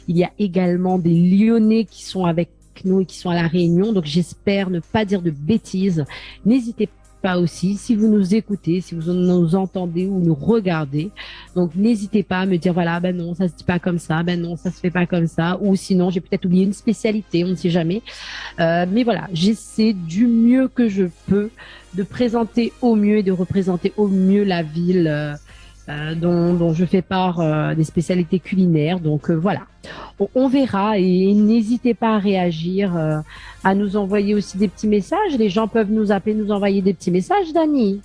Il y a également des Lyonnais qui sont avec nous et qui sont à La Réunion. Donc, j'espère ne pas dire de bêtises. N'hésitez pas aussi, si vous nous écoutez, si vous nous entendez ou nous regardez. Donc, n'hésitez pas à me dire, voilà, ben non, ça se dit pas comme ça, ben non, ça se fait pas comme ça. Ou sinon, j'ai peut-être oublié une spécialité, on ne sait jamais. Mais voilà, j'essaie du mieux que je peux de présenter au mieux et de représenter au mieux la ville dont je fais part des spécialités culinaires. Donc voilà, on verra et n'hésitez pas à réagir, à nous envoyer aussi des petits messages. Les gens peuvent nous appeler, nous envoyer des petits messages, Dani.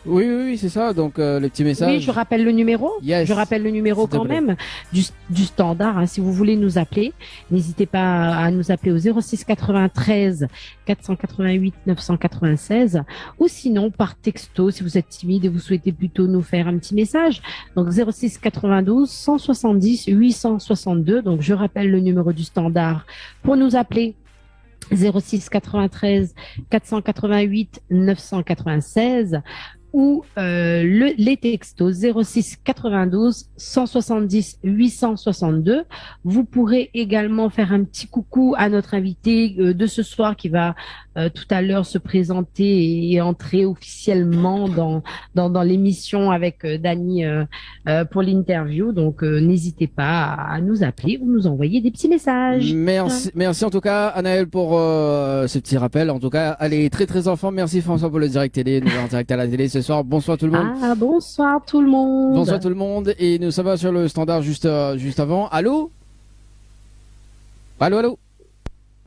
Oui, c'est ça. Donc, les petits messages. Oui, je rappelle le numéro. Yes. Je rappelle le numéro quand même du standard. Hein, si vous voulez nous appeler, n'hésitez pas à nous appeler au 06 93 488 996 ou sinon par texto si vous êtes timide et vous souhaitez plutôt nous faire un petit message. Donc 06 92 170 862. Donc je rappelle le numéro du standard pour nous appeler. 06 93 488 996 ou les textos 06 92 170 862. Vous pourrez également faire un petit coucou à notre invité de ce soir qui va tout à l'heure se présenter et entrer officiellement dans l'émission avec Dani pour l'interview. Donc n'hésitez pas à nous appeler ou nous envoyer des petits messages. Merci en tout cas Anaël pour ce petit rappel. En tout cas, allez, très en forme. Merci François pour le direct télé, nous en direct à la télé ce soir. Bonsoir tout le monde. Ah, bonsoir tout le monde. Bonsoir tout le monde. Et nous sommes sur le standard juste avant. Allô.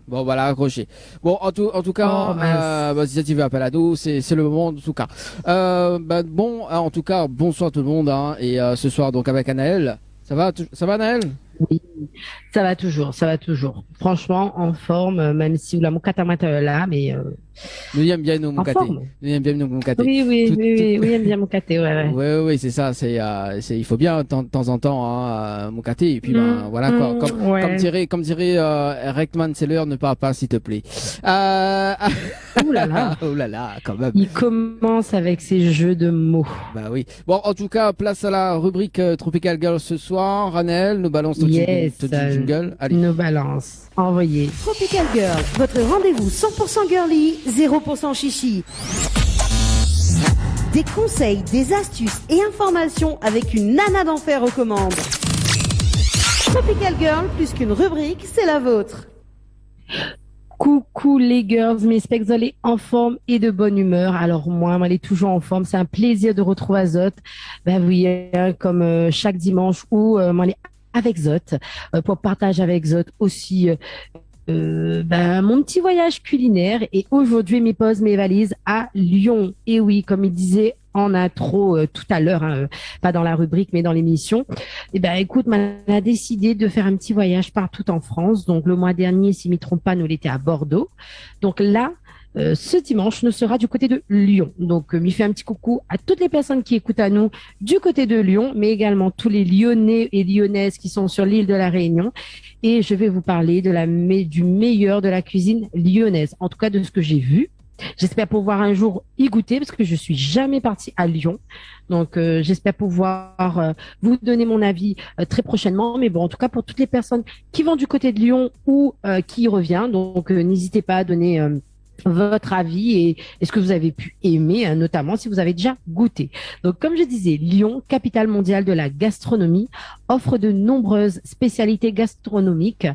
Bon, voilà, accroché. Bon, en tout cas, si ça tu veux appeler à nous, c'est le moment en tout cas. En tout cas, bonsoir tout le monde. Hein, et ce soir donc avec Anaël. Ça va Anaël? Oui, ça va toujours. Franchement, en forme, même si la mokata là, mais nous y aime bien nous mokaté. Nous y aime bien nous mokaté. Oui, aime bien mokaté, ouais. Oui, c'est ça, il faut bien de temps en temps hein, mokaté et puis voilà quoi, comme dirait Reckman Seller, ne parle pas s'il te plaît. Ouh là là, quand même. Il commence avec ses jeux de mots. Bah oui. Bon, en tout cas, place à la rubrique Tropical Girl ce soir. Ranel, nous balance ton jingle. Allez. Nous balance. Envoyez. Tropical Girl, votre rendez-vous 100% girly, 0% chichi. Des conseils, des astuces et informations avec une nana d'enfer aux commandes. Tropical Girl, plus qu'une rubrique, c'est la vôtre. Coucou les girls, j'espère que vous allez en forme et de bonne humeur. Alors moi, elle est toujours en forme. C'est un plaisir de retrouver Azot. Ben oui, comme chaque dimanche où moi, elle est avec Zot pour partager avec Zot aussi mon petit voyage culinaire. Et aujourd'hui, mes poses, mes valises à Lyon. Et oui, comme il disait en intro tout à l'heure, hein, pas dans la rubrique mais dans l'émission. Et ben écoute, on a décidé de faire un petit voyage partout en France. Donc le mois dernier, si je ne me trompe pas, nous l'étions à Bordeaux. Donc là, ce dimanche, nous sera du côté de Lyon. Donc, m'y fait un petit coucou à toutes les personnes qui écoutent à nous du côté de Lyon, mais également tous les Lyonnais et Lyonnaises qui sont sur l'île de la Réunion. Et je vais vous parler du meilleur de la cuisine lyonnaise, en tout cas de ce que j'ai vu. J'espère pouvoir un jour y goûter parce que je suis jamais partie à Lyon. Donc, j'espère pouvoir vous donner mon avis très prochainement. Mais bon, en tout cas, pour toutes les personnes qui vont du côté de Lyon ou qui y revient, donc n'hésitez pas à donner votre avis et ce que vous avez pu aimer, notamment si vous avez déjà goûté. Donc, comme je disais, Lyon, capitale mondiale de la gastronomie, offre de nombreuses spécialités gastronomiques,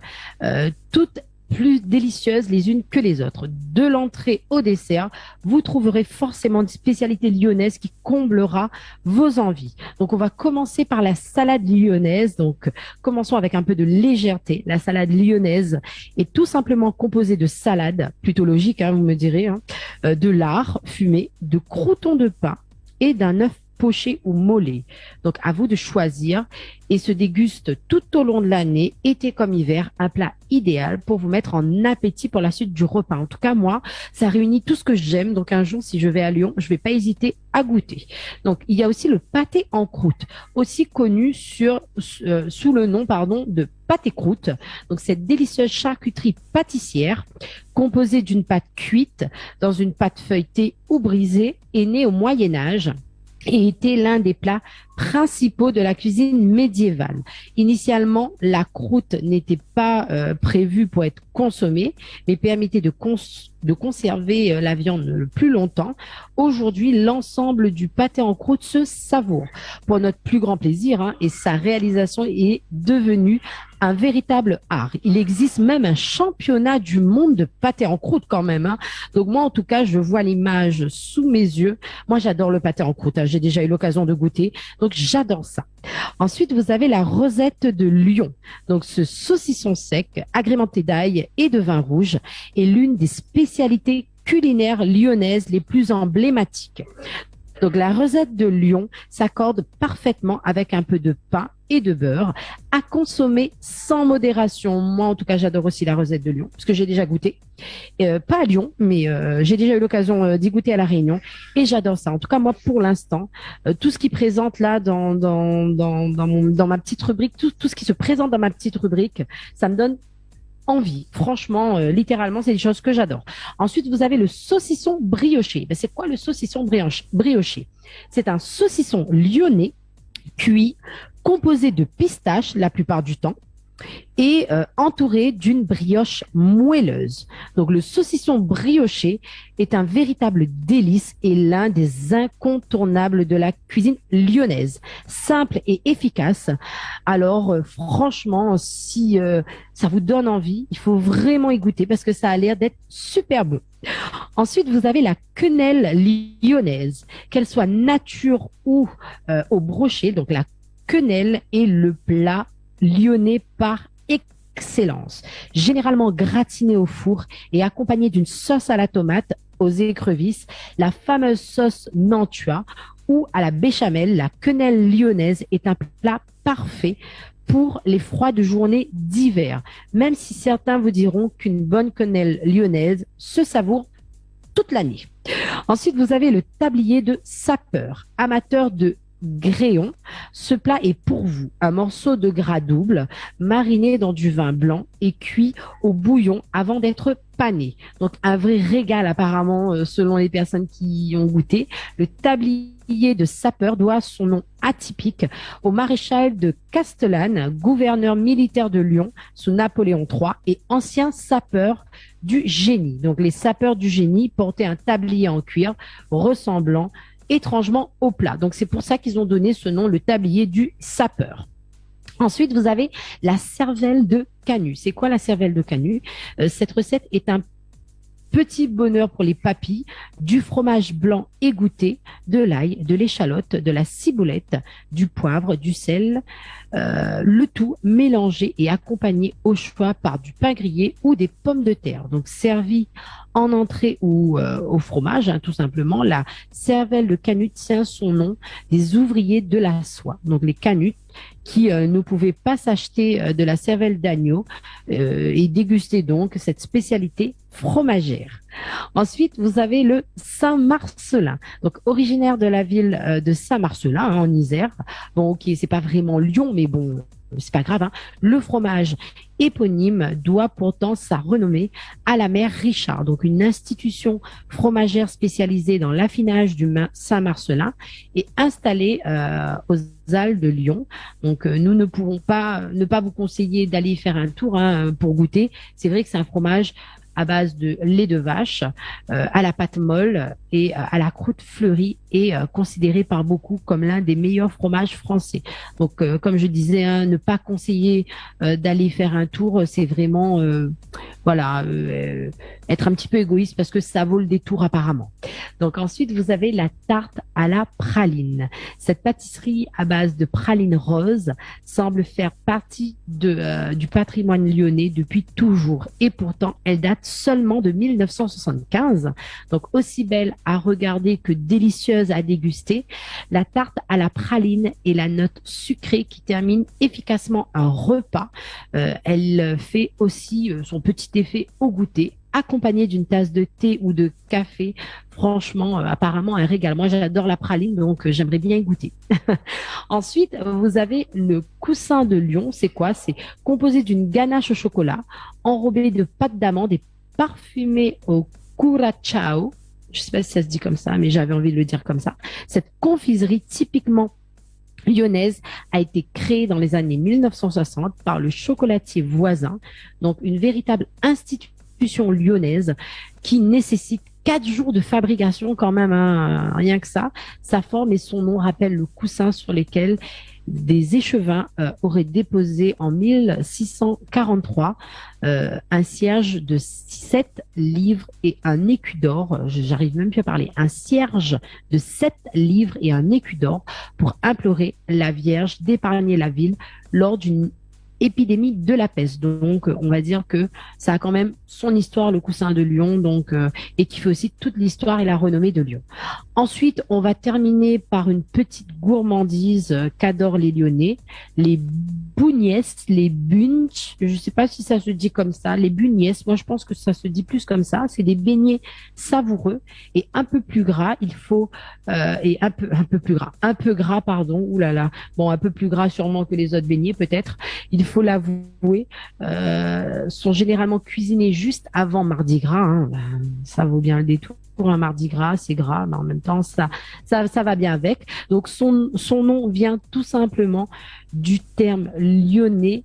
toutes plus délicieuses les unes que les autres. De l'entrée au dessert, vous trouverez forcément une spécialité lyonnaise qui comblera vos envies. Donc, on va commencer par la salade lyonnaise. Donc, commençons avec un peu de légèreté. La salade lyonnaise est tout simplement composée de salade, plutôt logique, hein, vous me direz, hein, de lard fumé, de croûtons de pain et d'un œuf poché ou mollet. Donc, à vous de choisir et se déguste tout au long de l'année, été comme hiver, un plat idéal pour vous mettre en appétit pour la suite du repas. En tout cas, moi, ça réunit tout ce que j'aime. Donc, un jour, si je vais à Lyon, je vais pas hésiter à goûter. Donc, il y a aussi le pâté en croûte, aussi connu sous le nom, de pâté croûte. Donc, cette délicieuse charcuterie pâtissière composée d'une pâte cuite dans une pâte feuilletée ou brisée est née au Moyen-Âge et était l'un des plats principaux de la cuisine médiévale. Initialement, la croûte n'était pas prévue pour être consommée, mais permettait de conserver la viande plus longtemps. Aujourd'hui, l'ensemble du pâté en croûte se savoure pour notre plus grand plaisir, hein, et sa réalisation est devenue un véritable art. Il existe même un championnat du monde de pâté en croûte quand même, hein. Donc moi, en tout cas, je vois l'image sous mes yeux. Moi, j'adore le pâté en croûte, hein. J'ai déjà eu l'occasion de goûter. Donc, j'adore ça. Ensuite, vous avez la rosette de Lyon. Donc, ce saucisson sec, agrémenté d'ail et de vin rouge, est l'une des spécialités culinaires lyonnaises les plus emblématiques. Donc, la rosette de Lyon s'accorde parfaitement avec un peu de pain et de beurre à consommer sans modération. Moi, en tout cas, j'adore aussi la rosette de Lyon parce que j'ai déjà goûté. Pas à Lyon, mais j'ai déjà eu l'occasion d'y goûter à La Réunion et j'adore ça. En tout cas, moi, pour l'instant, tout ce qui présente là dans ma petite rubrique, tout ce qui se présente dans ma petite rubrique, ça me donne envie. Franchement, littéralement, c'est des choses que j'adore. Ensuite, vous avez le saucisson brioché. Ben, c'est quoi le saucisson brioché? C'est un saucisson lyonnais cuit, composé de pistaches la plupart du temps et entouré d'une brioche moelleuse. Donc le saucisson brioché est un véritable délice et l'un des incontournables de la cuisine lyonnaise. Simple et efficace. Alors franchement, si ça vous donne envie, il faut vraiment y goûter parce que ça a l'air d'être super bon. Ensuite, vous avez la quenelle lyonnaise, qu'elle soit nature ou au brochet. Donc la quenelle est le plat lyonnais par excellence, généralement gratiné au four et accompagné d'une sauce à la tomate, aux écrevisses, la fameuse sauce Nantua ou à la béchamel. La quenelle lyonnaise est un plat parfait pour les froides journées d'hiver, même si certains vous diront qu'une bonne quenelle lyonnaise se savoure toute l'année. Ensuite, vous avez le tablier de sapeur, amateur de gréon. Ce plat est pour vous un morceau de gras double mariné dans du vin blanc et cuit au bouillon avant d'être pané. Donc un vrai régal apparemment selon les personnes qui ont goûté. Le tablier de sapeur doit son nom atypique au maréchal de Castellane, gouverneur militaire de Lyon sous Napoléon III et ancien sapeur du génie. Donc les sapeurs du génie portaient un tablier en cuir ressemblant étrangement au plat. Donc c'est pour ça qu'ils ont donné ce nom, le tablier du sapeur. Ensuite, vous avez la cervelle de Canut. C'est quoi la cervelle de Canut? Cette recette est un petit bonheur pour les papilles, du fromage blanc égoutté, de l'ail, de l'échalote, de la ciboulette, du poivre, du sel, le tout mélangé et accompagné au choix par du pain grillé ou des pommes de terre. Donc servi en entrée ou au fromage, hein, tout simplement. La cervelle de Canut tient son nom des ouvriers de la soie. Donc les Canuts qui ne pouvaient pas s'acheter de la cervelle d'agneau et déguster donc cette spécialité fromagère. Ensuite, vous avez le Saint-Marcellin, donc originaire de la ville de Saint-Marcellin, hein, en Isère. Bon, ok, c'est pas vraiment Lyon, mais bon, c'est pas grave, hein. Le fromage éponyme doit pourtant sa renommée à la mère Richard, donc une institution fromagère spécialisée dans l'affinage du Saint-Marcellin et installée aux Halles de Lyon. Donc nous ne pourrons pas ne pas vous conseiller d'aller faire un tour, hein, pour goûter. C'est vrai que c'est un fromage à base de lait de vache, à la pâte molle et à la croûte fleurie et considéré par beaucoup comme l'un des meilleurs fromages français. Donc, comme je disais, hein, ne pas conseiller d'aller faire un tour, c'est vraiment, être un petit peu égoïste parce que ça vaut le détour apparemment. Donc ensuite, vous avez la tarte à la praline. Cette pâtisserie à base de praline rose semble faire partie du patrimoine lyonnais depuis toujours et pourtant, elle date seulement de 1975. Donc aussi belle à regarder que délicieuse à déguster. La tarte à la praline est la note sucrée qui termine efficacement un repas. Elle fait aussi son petit effet au goûter, accompagné d'une tasse de thé ou de café. Franchement, apparemment un régal. Moi, j'adore la praline, donc j'aimerais bien y goûter. Ensuite, vous avez le coussin de Lyon. C'est quoi? C'est composé d'une ganache au chocolat, enrobée de pâte d'amande et parfumée au curacao. Je sais pas si ça se dit comme ça, mais j'avais envie de le dire comme ça. Cette confiserie typiquement lyonnaise a été créée dans les années 1960 par le chocolatier Voisin, donc une véritable institution lyonnaise qui nécessite 4 jours de fabrication quand même, hein, rien que ça. Sa forme et son nom rappellent le coussin sur lequel des échevins auraient déposé en 1643 un cierge de 7 livres et un écu d'or. J'arrive même plus à parler. Un cierge de 7 livres et un écu d'or pour implorer la Vierge d'épargner la ville lors d'une épidémie de la peste. Donc, on va dire que ça a quand même son histoire, le coussin de Lyon, donc, et qui fait aussi toute l'histoire et la renommée de Lyon. Ensuite, on va terminer par une petite gourmandise qu'adorent les Lyonnais, les bougnès, les bunch. Je sais pas si ça se dit comme ça, les bougnès. Moi, je pense que ça se dit plus comme ça. C'est des beignets savoureux et un peu plus gras. Il faut et un peu gras, pardon. Ouh là là. Bon, un peu plus gras sûrement que les autres beignets, peut-être. Il faut l'avouer, sont généralement cuisinés juste avant Mardi Gras. Hein. Ça vaut bien le détour. Pour un Mardi Gras, c'est gras, mais en même temps, ça va bien avec. Donc, son nom vient tout simplement du terme lyonnais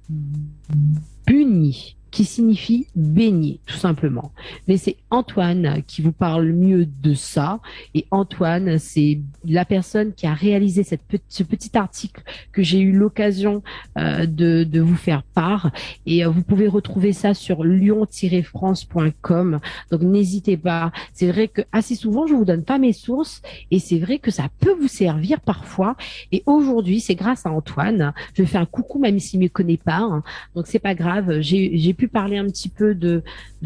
bugny, qui signifie baigner, tout simplement. Mais c'est Antoine qui vous parle mieux de ça. Et Antoine, c'est la personne qui a réalisé ce petit article que j'ai eu l'occasion de vous faire part. Et vous pouvez retrouver ça sur lyon-france.com. Donc n'hésitez pas. C'est vrai que assez souvent, je vous donne pas mes sources. Et c'est vrai que ça peut vous servir parfois. Et aujourd'hui, c'est grâce à Antoine. Je fais un coucou même s'il me connaît pas. Hein. Donc c'est pas grave. J'ai pu parler un petit peu de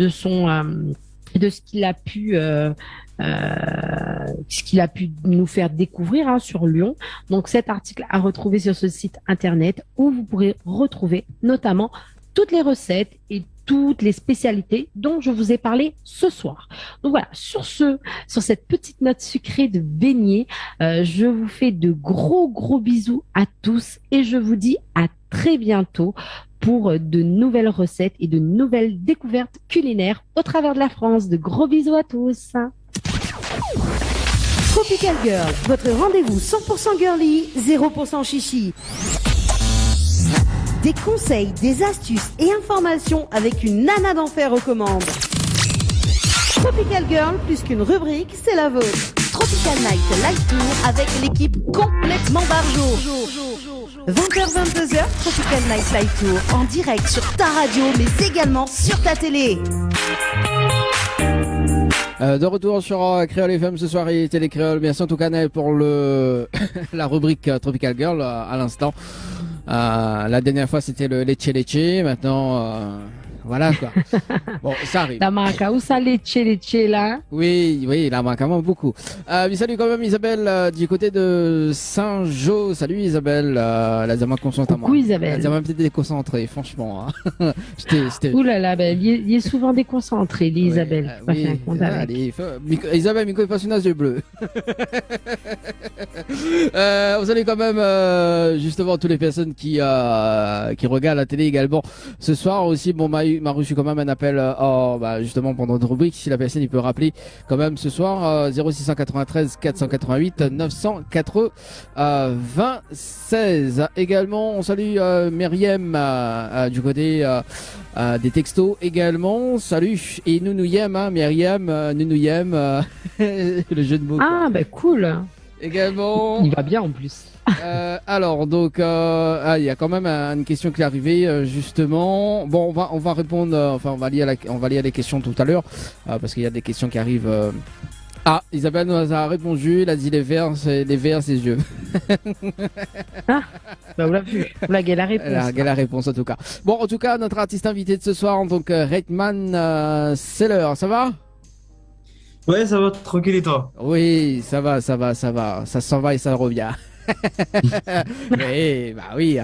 son de ce qu'il a pu nous faire découvrir hein, sur Lyon. Donc cet article à retrouver sur ce site internet où vous pourrez retrouver notamment toutes les recettes et toutes les spécialités dont je vous ai parlé ce soir. Donc voilà, sur cette petite note sucrée de beignets, je vous fais de gros bisous à tous et je vous dis à très bientôt pour de nouvelles recettes et de nouvelles découvertes culinaires au travers de la France. De gros bisous à tous. Tropical Girl, votre rendez-vous 100% girly, 0% chichi. Des conseils, des astuces et informations avec une nana d'enfer aux commandes. Tropical Girl, plus qu'une rubrique, c'est la vôtre. Tropical Night Live Tour avec l'équipe complètement barjo. 20h-22h, Tropical Night Live Tour en direct sur ta radio mais également sur ta télé. De retour sur Créole FM ce soir et Télé Créole, bien sûr, tout canal pour la rubrique Tropical Girl à l'instant. La dernière fois c'était le Leche, maintenant voilà quoi. Bon, ça arrive. La marca, où ça Leche là? Oui, la marca, beaucoup. Salut quand même Isabelle du côté de Saint-Jean. Salut Isabelle, la Zama concentrée. Coucou Isabelle. La Zama peut-être déconcentrée, franchement. Hein. Ouh là là, il est souvent déconcentré, Isabelle. Oui, Isabelle, Miko est pas une yeux bleus. On salue quand même justement toutes les personnes qui regardent la télé également ce soir aussi. Bon, m'a reçu quand même un appel justement pendant notre rubrique. Si la personne il peut rappeler quand même ce soir 0693 488 996. Également on salue Myriam du côté des textos également. Salut et Nounouyem hein, Myriam Nounouyem le jeu de mots. Ah bah cool. Également. Il va bien en plus. Alors donc il y a quand même une question qui est arrivée justement. Bon on va répondre on va lire les questions tout à l'heure parce qu'il y a des questions qui arrivent. Isabelle nous a répondu, elle a dit les verts c'est ses yeux. Bah vous l'avez vu, vous l'avez la réponse. Elle a la réponse en tout cas. Bon en tout cas notre artiste invité de ce soir donc Reitman Seller, ça va? Ouais, ça va, tranquille et toi? Oui, ça va. Ça s'en va et ça revient. Mais, oui,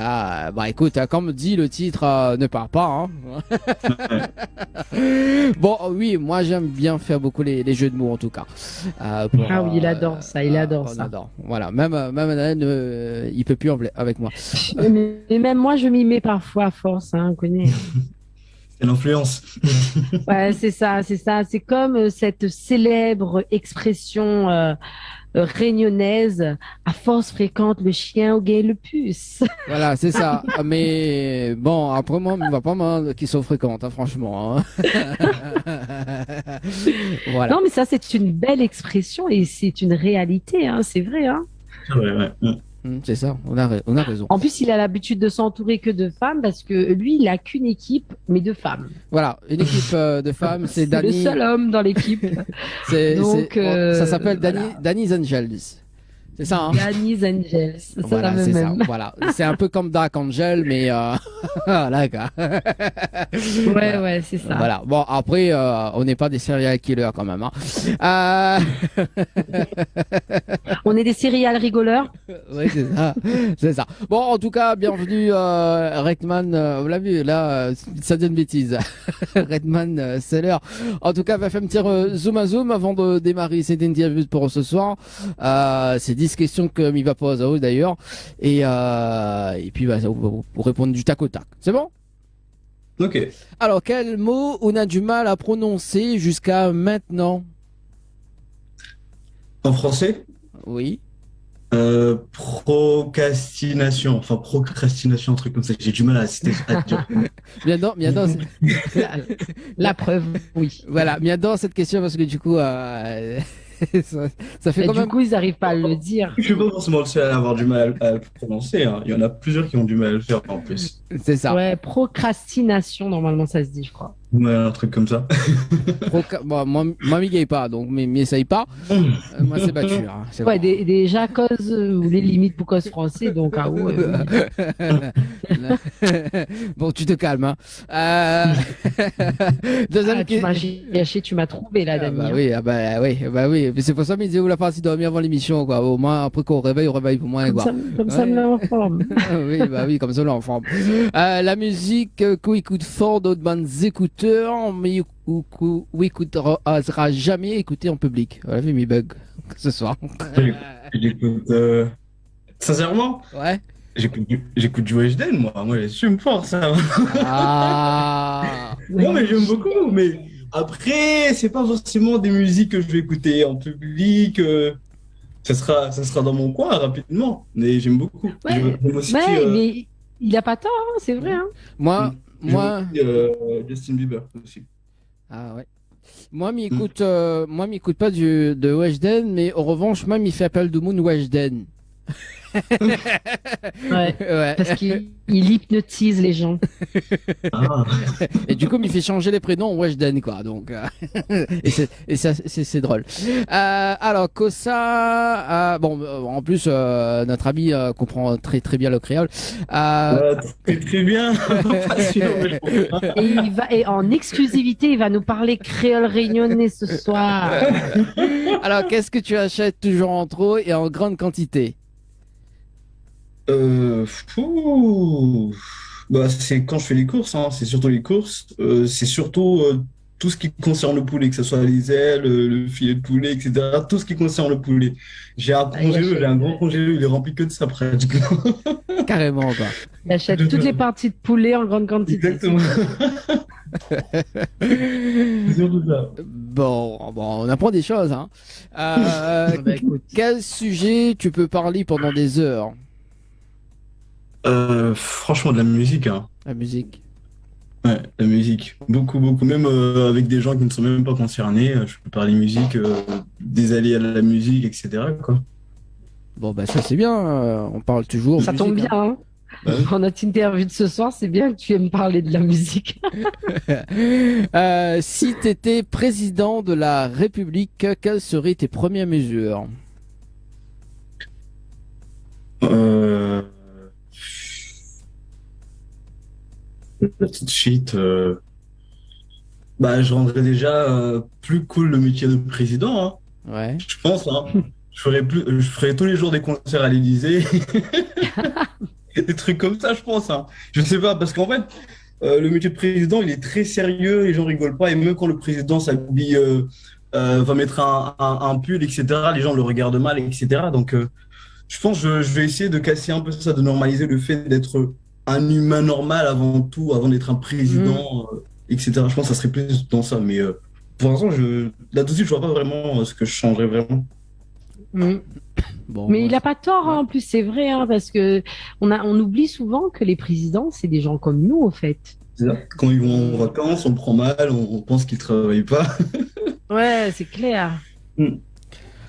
écoute, comme dit le titre, ne part pas. Hein. Bon, oui, moi j'aime bien faire beaucoup les jeux de mots en tout cas. Oui, il adore ça, il adore ça. Adore. Voilà, même il peut plus avec moi. Mais même moi, je m'y mets parfois à force, hein, on connaît. C'est l'influence. Ouais, c'est ça, c'est ça. C'est comme cette célèbre expression réunionnaise, à force fréquente, le chien au guet le puce. Voilà, c'est ça. Mais bon, après moi, il ne va pas mal qui sont fréquentes, hein, franchement. Hein. Voilà. Non, mais ça, c'est une belle expression et c'est une réalité, hein, c'est vrai, hein. C'est vrai, ouais. C'est ça, on a raison. En plus, il a l'habitude de s'entourer que de femmes parce que lui, il a qu'une équipe, mais de femmes. Voilà, une équipe de femmes, c'est C'est le Danny. seul homme dans l'équipe. Donc, Ça s'appelle voilà. Danny's Angels. C'est ça, hein? Danny's Angels. Ça, Voilà, ça me c'est ça. même. Voilà, c'est un peu comme Dark Angel, mais voilà, quoi. Ouais, ouais, c'est ça. Voilà. Bon, après, on n'est pas des serial killers quand même. Hein. On est des céréales rigoleurs. Oui, c'est ça. C'est ça. Bon, en tout cas, bienvenue, Redman. Vous l'avez vu, là, ça donne bêtise. Redman, c'est l'heure. En tout cas, va faire un petit zoom à zoom avant de démarrer cette interview pour ce soir. C'est 10 questions que il va poser à eux d'ailleurs. Et puis, bah, vous répondre du tac au tac. C'est bon? Ok. Alors, quel mot on a du mal à prononcer jusqu'à maintenant? En français, Oui. procrastination. Enfin, procrastination, un truc comme ça. J'ai du mal à citer. À dire. Bien dans, La preuve, oui. voilà, bien dans cette question parce que du coup, ça fait Et quand du même. coup, ils n'arrivent pas à le dire. Je suis pas forcément le seul à avoir du mal à le prononcer, hein. Il y en a plusieurs qui ont du mal à le faire en plus. C'est ça. Ouais, procrastination, normalement, ça se dit, je crois. Ouais, un truc comme ça. Bon, moi, m'y gagne pas, donc m'y essaye pas. Moi, c'est battu. Hein, c'est Ouais, bon. déjà, cause, ou les limites pour cause français, donc, ah ouais. Bon, tu te calmes. Hein. Deuxième Ah, tu m'as question. gâché, tu m'as trouvé, là, Dani. Bah oui. Mais c'est pour ça que je disais, vous la partie dormir avant l'émission, quoi. Au moins, après qu'on réveille, on réveille pour moins, Comme quoi. ça, Ouais. me met en forme. Oui, comme ça, là, en forme. La musique qu'on écoute fort d'autres bandes écouteurs, mais qu'on écoutera jamais écouter en public. Voilà, j'ai mis bug ce soir. J'écoute, sincèrement, Ouais. j'écoute du Weshden, moi. Moi, j'assume fort ça. Ah. Non, mais j'aime beaucoup. Mais après, c'est pas forcément des musiques que je vais écouter en public. Ça sera dans mon coin rapidement. Mais j'aime beaucoup. Ouais. J'aime aussi, Ouais, mais il a pas tort, hein, c'est vrai, hein. Moi. j'aime aussi, Justin Bieber aussi. Ah ouais. Moi, m'y écoute pas de Weshden, mais en revanche, moi, m'y fait appel de Moon Weshden. Ouais. Ouais. Parce qu'il hypnotise les gens. Ah. Et du coup, il fait changer les prénoms en Weshden, quoi. Donc, c'est drôle. Alors, Kosa, en plus, notre ami comprend très très bien le créole. Très très bien. Pas sûr, mais je comprends. Et en exclusivité, il va nous parler créole réunionnais ce soir. Alors, qu'est-ce que tu achètes toujours en trop et en grande quantité? Bah, c'est quand je fais les courses, hein, c'est surtout les courses. C'est surtout tout ce qui concerne le poulet, que ce soit les ailes, le filet de poulet, etc. Tout ce qui concerne le poulet. J'ai un congélo, j'ai un gros congélo, il est rempli que de ça pratiquement. Carrément, quoi. Il achète toutes les parties de poulet en grande quantité. Exactement. C'est surtout ça. Bon, on apprend des choses, hein. Bah, écoute. Quel sujet tu peux parler pendant des heures? Franchement, de la musique, hein. La musique. Ouais, la musique. Beaucoup, beaucoup. Même avec des gens qui ne sont même pas concernés, je peux parler musique, des alliés à la musique, etc., quoi. Bon, bah ça c'est bien, on parle toujours Ça musique, tombe bien, hein. hein. Pour notre interview de ce soir, c'est bien que tu aimes parler de la musique. Si tu étais président de la République, quelles seraient tes premières mesures? Tout de suite, bah, je rendrais déjà plus cool le métier de président, hein. Ouais. Je pense, hein. Je ferais tous les jours des concerts à l'Élysée. Des trucs comme ça, je pense, hein. Je sais pas, parce qu'en fait, le métier de président, il est très sérieux, les gens rigolent pas, et même quand le président s'habille, va mettre un pull, etc., les gens le regardent mal, etc. Donc, je pense que je vais essayer de casser un peu ça, de normaliser le fait d'être un humain normal avant tout, avant d'être un président. etc. Je pense que ça serait plus dans ça. Mais pour l'instant, là tout de suite, je vois pas vraiment ce que je changerais vraiment. Bon, Mais moi, il n'a pas tort, hein, en plus, c'est vrai, hein, parce que on oublie souvent que les présidents, c'est des gens comme nous, en fait. C'est ça. Quand ils vont en vacances, on prend mal, on pense qu'ils travaillent pas. Ouais, c'est clair.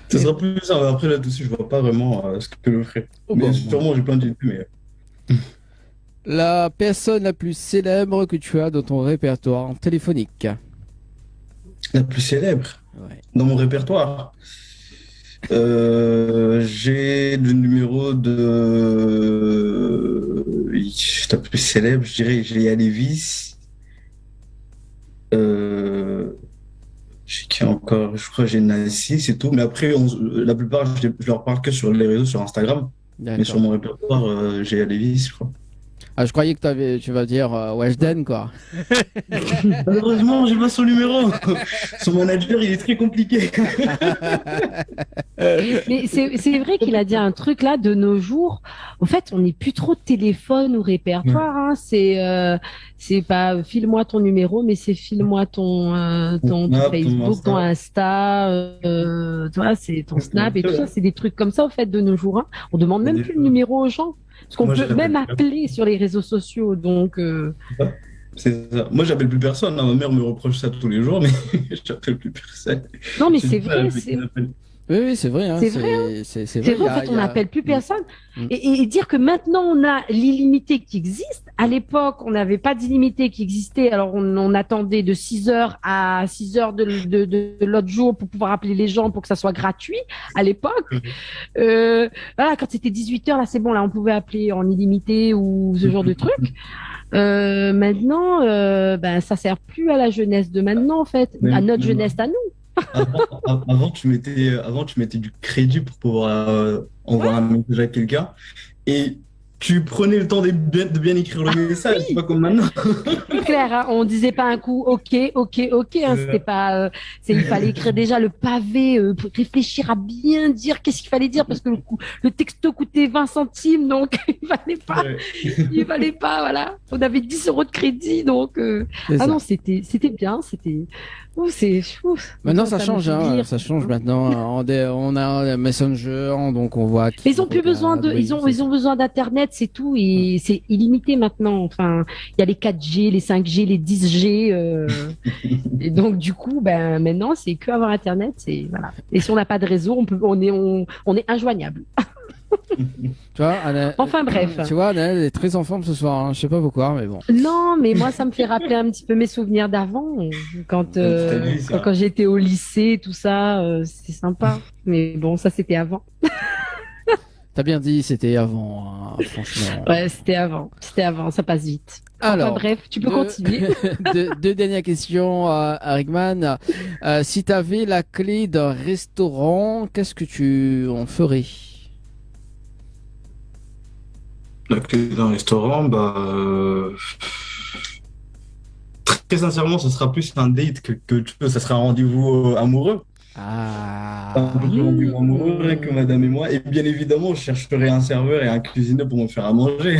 Ce sera plus ça. Après, là tout de suite, je vois pas vraiment ce que je ferais. Oh, Mais bon, sûrement, j'ai plein d'idées. Mais la personne la plus célèbre que tu as dans ton répertoire téléphonique. la plus célèbre Ouais. dans mon répertoire. J'ai le numéro de la plus célèbre, je dirais, j'ai Lévis. J'ai qui encore? Je crois que j'ai Nassi, c'est tout. Mais après, la plupart, je leur parle que sur les réseaux, sur Instagram. Mais sur D'accord. mon répertoire, j'ai Lévis, je crois. Ah, je croyais que tu vas dire Weshden, quoi. Malheureusement, j'ai pas son numéro. Son manager, il est très compliqué. Mais c'est vrai qu'il a dit un truc là, de nos jours. En fait, on n'est plus trop de téléphone ou répertoire. Hein. C'est pas file-moi ton numéro, mais c'est file-moi ton Snap, ton Facebook, Insta. ton Insta, tu vois, c'est ton Snap et tout ça. C'est des trucs comme ça, au fait, de nos jours. Hein. On demande même plus le numéro aux gens. Parce qu'on Moi, peut j'appelle même plus appeler sur les réseaux sociaux. Donc, C'est ça. Moi, j'appelle plus personne. Hein. Ma mère me reproche ça tous les jours, mais j'appelle plus personne. non, mais J'ai c'est du mal vrai. avec les appels. Oui, oui, c'est vrai. Hein, C'est vrai, c'est C'est vrai. vrai, en fait, on n'appelle plus personne. Mm. Et dire que maintenant, on a l'illimité qui existe. À l'époque, on n'avait pas d'illimité qui existait. Alors, on attendait de 6 heures à 6 heures de l'autre jour pour pouvoir appeler les gens pour que ça soit gratuit. À l'époque, voilà, quand c'était 18 heures, là, c'est bon, là, on pouvait appeler en illimité ou ce genre de truc. Maintenant, ben, ça sert plus à la jeunesse de maintenant, en fait, à notre jeunesse à nous. Avant, tu mettais du crédit pour pouvoir envoyer un message à quelqu'un et tu prenais le temps de bien écrire le message. C'est pas comme maintenant. C'est clair, hein, on disait pas un coup OK, OK, OK. Hein, c'était pas, il fallait écrire déjà le pavé, pour réfléchir à bien dire qu'est-ce qu'il fallait dire parce que le texto coûtait 20 centimes, donc Ouais. il fallait pas, voilà. On avait 10 euros de crédit, donc C'est ça. non, c'était bien, c'était. Maintenant, ça me change, fait hein, rire. ça change maintenant. On a un Messenger, donc on voit. Mais ils ont plus besoin ils ont besoin d'internet, c'est tout, et c'est illimité maintenant. Enfin, il y a les 4G, les 5G, les 10G, et donc du coup, ben maintenant c'est que avoir internet, c'est voilà. Et si on n'a pas de réseau, on est injoignable. Tu vois, Enfin bref. Tu vois, Anna, elle est très en forme ce soir. Hein. Je sais pas pourquoi, mais bon. Non, mais moi ça me fait rappeler un petit peu mes souvenirs d'avant, quand j'étais au lycée, tout ça, c'était sympa. Mais bon, ça c'était avant. T'as bien dit, c'était avant, hein, franchement. Ouais, c'était avant, ça passe vite. Alors, enfin bref, tu peux continuer. deux dernières questions à Rickman. Si tu avais la clé d'un restaurant, qu'est-ce que tu en ferais? La clé d'un restaurant, très sincèrement, ce sera plus un date ça sera un rendez-vous amoureux. Ah. Un petit rendez-vous amoureux, rien que madame et moi. Et bien évidemment, je chercherai un serveur et un cuisinier pour me faire à manger.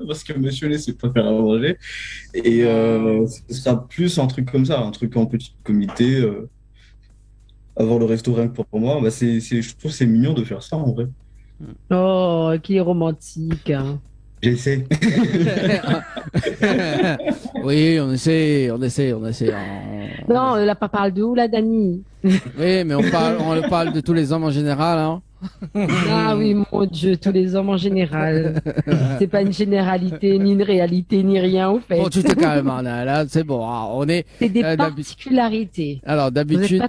Parce que monsieur ne sait pas faire à manger. Et ce sera plus un truc comme ça, un truc en petit comité. Avoir le restaurant pour moi, je trouve que c'est mignon de faire ça en vrai. Oh, qui est romantique. Hein. J'essaie. Oui, on essaie. Non, là, pas parle de où, là, Dani? Oui, mais on parle de tous les hommes en général, hein. Ah oui, mon Dieu, tous les hommes en général. C'est pas une généralité, ni une réalité, ni rien, au fait. Bon, tu te calmes, là, c'est bon. On est. C'est des particularités. Alors, d'habitude.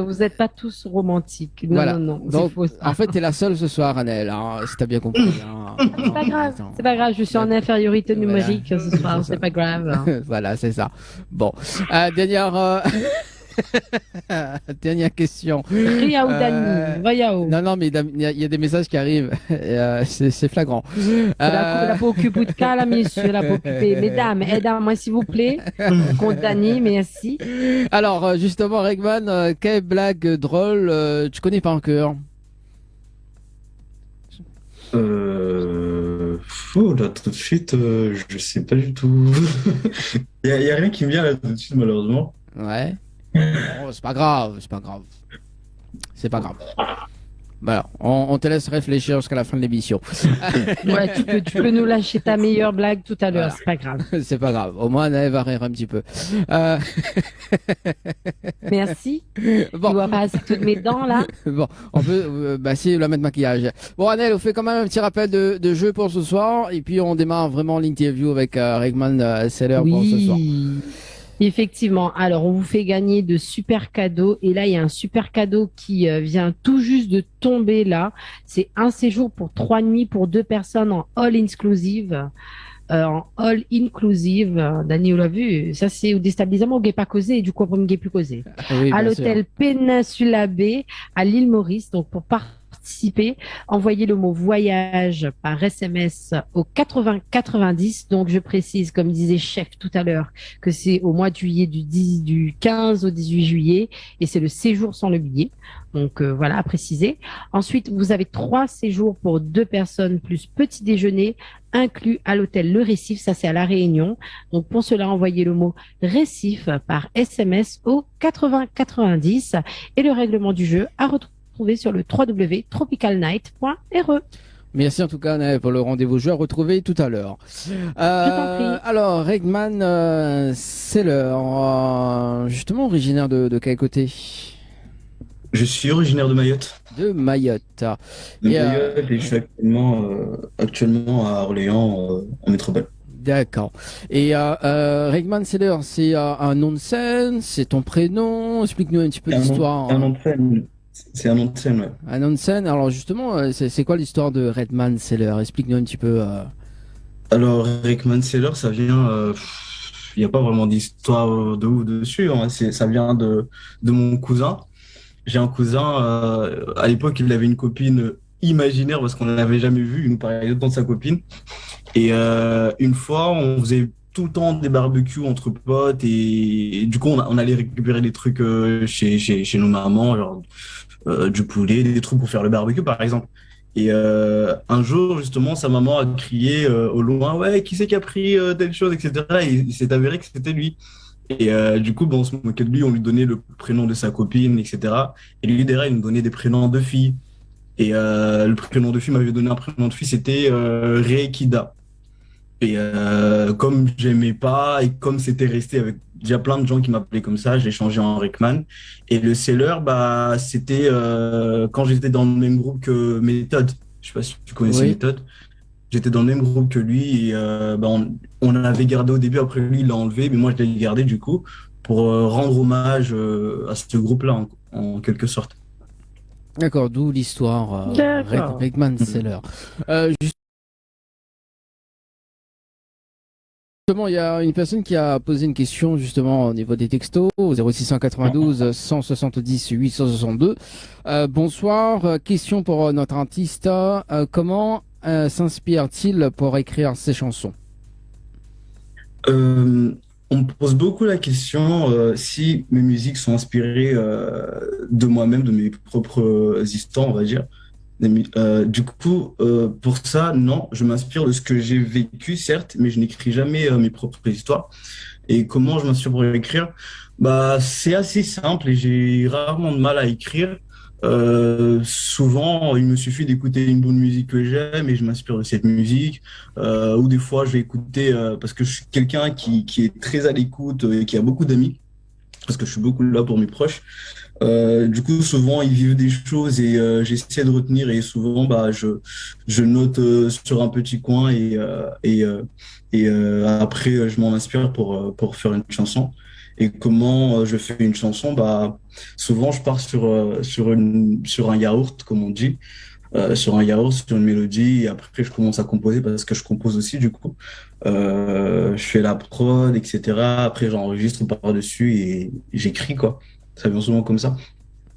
Vous êtes pas tous romantiques. Non, voilà. non. Donc, faux. en fait, t'es la seule ce soir, Annelle, hein, si t'as bien compris. Hein. C'est pas grave. C'est pas grave. Je suis en infériorité numérique ce soir. C'est pas grave. Hein. Voilà, c'est ça. Bon, dernière question. Ria ou Dani, Vayao. Non, mais il y a des messages qui arrivent. C'est flagrant. La peau occupée de cas, là, monsieur, la peau occupée. Mesdames, aidez-moi, s'il vous plaît. Contre Dani, merci. Alors, justement, Regman, quelle blague drôle tu connais pas encore? Là, tout de suite, je sais pas du tout. Y a rien qui me vient là tout de suite, malheureusement. Ouais. Bon, c'est pas grave, c'est pas grave. C'est pas grave. Voilà, on te laisse réfléchir jusqu'à la fin de l'émission. Ouais, tu peux nous lâcher ta meilleure blague tout à l'heure, Voilà. c'est pas grave. C'est pas grave. Au moins, Naël va rire un petit peu. Euh, Merci. Bon, Tu vois pas assez toutes mes dents là? bon, on peut, bah si, la mettre maquillage. Bon, Annelle, on fait quand même un petit rappel de jeu pour ce soir, et puis on démarre vraiment l'interview avec Regman Seller pour ce soir. Oui. Effectivement. Alors, on vous fait gagner de super cadeaux. Et là, il y a un super cadeau qui vient tout juste de tomber là. C'est un séjour pour 3 nuits pour 2 personnes en all inclusive. En all inclusive. Daniel l'a vu. Ça, c'est au déstabilisement au Gué pas causé et du coup, après, me Gué plus causé. Oui, À bien sûr. l'hôtel Péninsula Bay à l'île Maurice. Donc, pour participer, envoyez le mot voyage par SMS au 80 90. Donc, je précise, comme disait Chef tout à l'heure, que c'est au mois de juillet du 15 au 18 juillet et c'est le séjour sans le billet. Donc, voilà, à préciser. Ensuite, vous avez 3 séjours pour 2 personnes plus petit déjeuner inclus à l'hôtel Le Récif. Ça, c'est à La Réunion. Donc, pour cela, envoyez le mot Récif par SMS au 80 90 et le règlement du jeu à retrouver sur le www.tropicalnight.re. Merci en tout cas, Naël, pour le rendez-vous jeu à retrouver tout à l'heure. t'en prie. Alors, Regman Seller, justement originaire de quel côté? Je suis originaire de Mayotte. De Mayotte. De Et, Mayotte et je suis actuellement à Orléans, en métropole. D'accord. Et Regman Seller, c'est un nom de scène, c'est ton prénom. Explique-nous un petit peu l'histoire. C'est un nom de scène. C'est un nom de scène, ouais. Un nom de scène. Alors justement, c'est quoi l'histoire de Redman Seller? Explique-nous un petit peu. Alors, Rickman Seller, ça vient. Il n'y a pas vraiment d'histoire de ouf dessus, hein. Ça vient de mon cousin. J'ai un cousin, à l'époque, il avait une copine imaginaire parce qu'on ne l'avait jamais vue. Il nous parlait tout le temps de sa copine. Et une fois, on faisait tout le temps des barbecues entre potes et du coup, on allait récupérer des trucs chez nos mamans, genre du poulet, des trucs pour faire le barbecue, par exemple. Et un jour, justement, sa maman a crié au loin, ouais, qui c'est qui a pris telle chose, etc. Et il s'est avéré que c'était lui. Et du coup, bon, on se moquait de lui, on lui donnait le prénom de sa copine, etc. Et lui, derrière, il nous donnait des prénoms de filles. Et le prénom de fille m'avait donné un prénom de fille, c'était Reikida. Et comme j'aimais pas, et comme c'était resté avec déjà plein de gens qui m'appelaient comme ça, j'ai changé en Rickman. Et le seller, bah, c'était quand j'étais dans le même groupe que Méthode. Je sais pas si tu connaissais Oui. Méthode. J'étais dans le même groupe que lui et bah, on l'avait gardé au début, après lui il l'a enlevé, mais moi je l'ai gardé du coup pour rendre hommage à ce groupe-là en quelque sorte. D'accord. D'où l'histoire D'accord. Regman Seller. Justement, il y a une personne qui a posé une question justement au niveau des textos au 0692 170 862. Bonsoir, question pour notre artiste. Comment s'inspire-t-il pour écrire ses chansons? On me pose beaucoup la question si mes musiques sont inspirées de moi-même, de mes propres histoires, on va dire. Du coup, pour ça, non, je m'inspire de ce que j'ai vécu, certes, mais je n'écris jamais mes propres histoires. Et comment je m'inspire pour écrire? Bah, c'est assez simple et j'ai rarement de mal à écrire. Souvent, il me suffit d'écouter une bonne musique que j'aime et je m'inspire de cette musique. Ou des fois, je vais écouter, parce que je suis quelqu'un qui est très à l'écoute et qui a beaucoup d'amis, parce que je suis beaucoup là pour mes proches. Du coup, souvent, ils vivent des choses et j'essaie de retenir et souvent, bah, je note sur un petit coin et après, je m'en inspire pour faire une chanson. Et comment je fais une chanson? Bah, souvent, je pars sur un yaourt, comme on dit, sur un yaourt, sur une mélodie et après, je commence à composer parce que je compose aussi, du coup. Je fais la prod, etc. Après, j'enregistre par-dessus et j'écris, quoi. Ça vient souvent comme ça.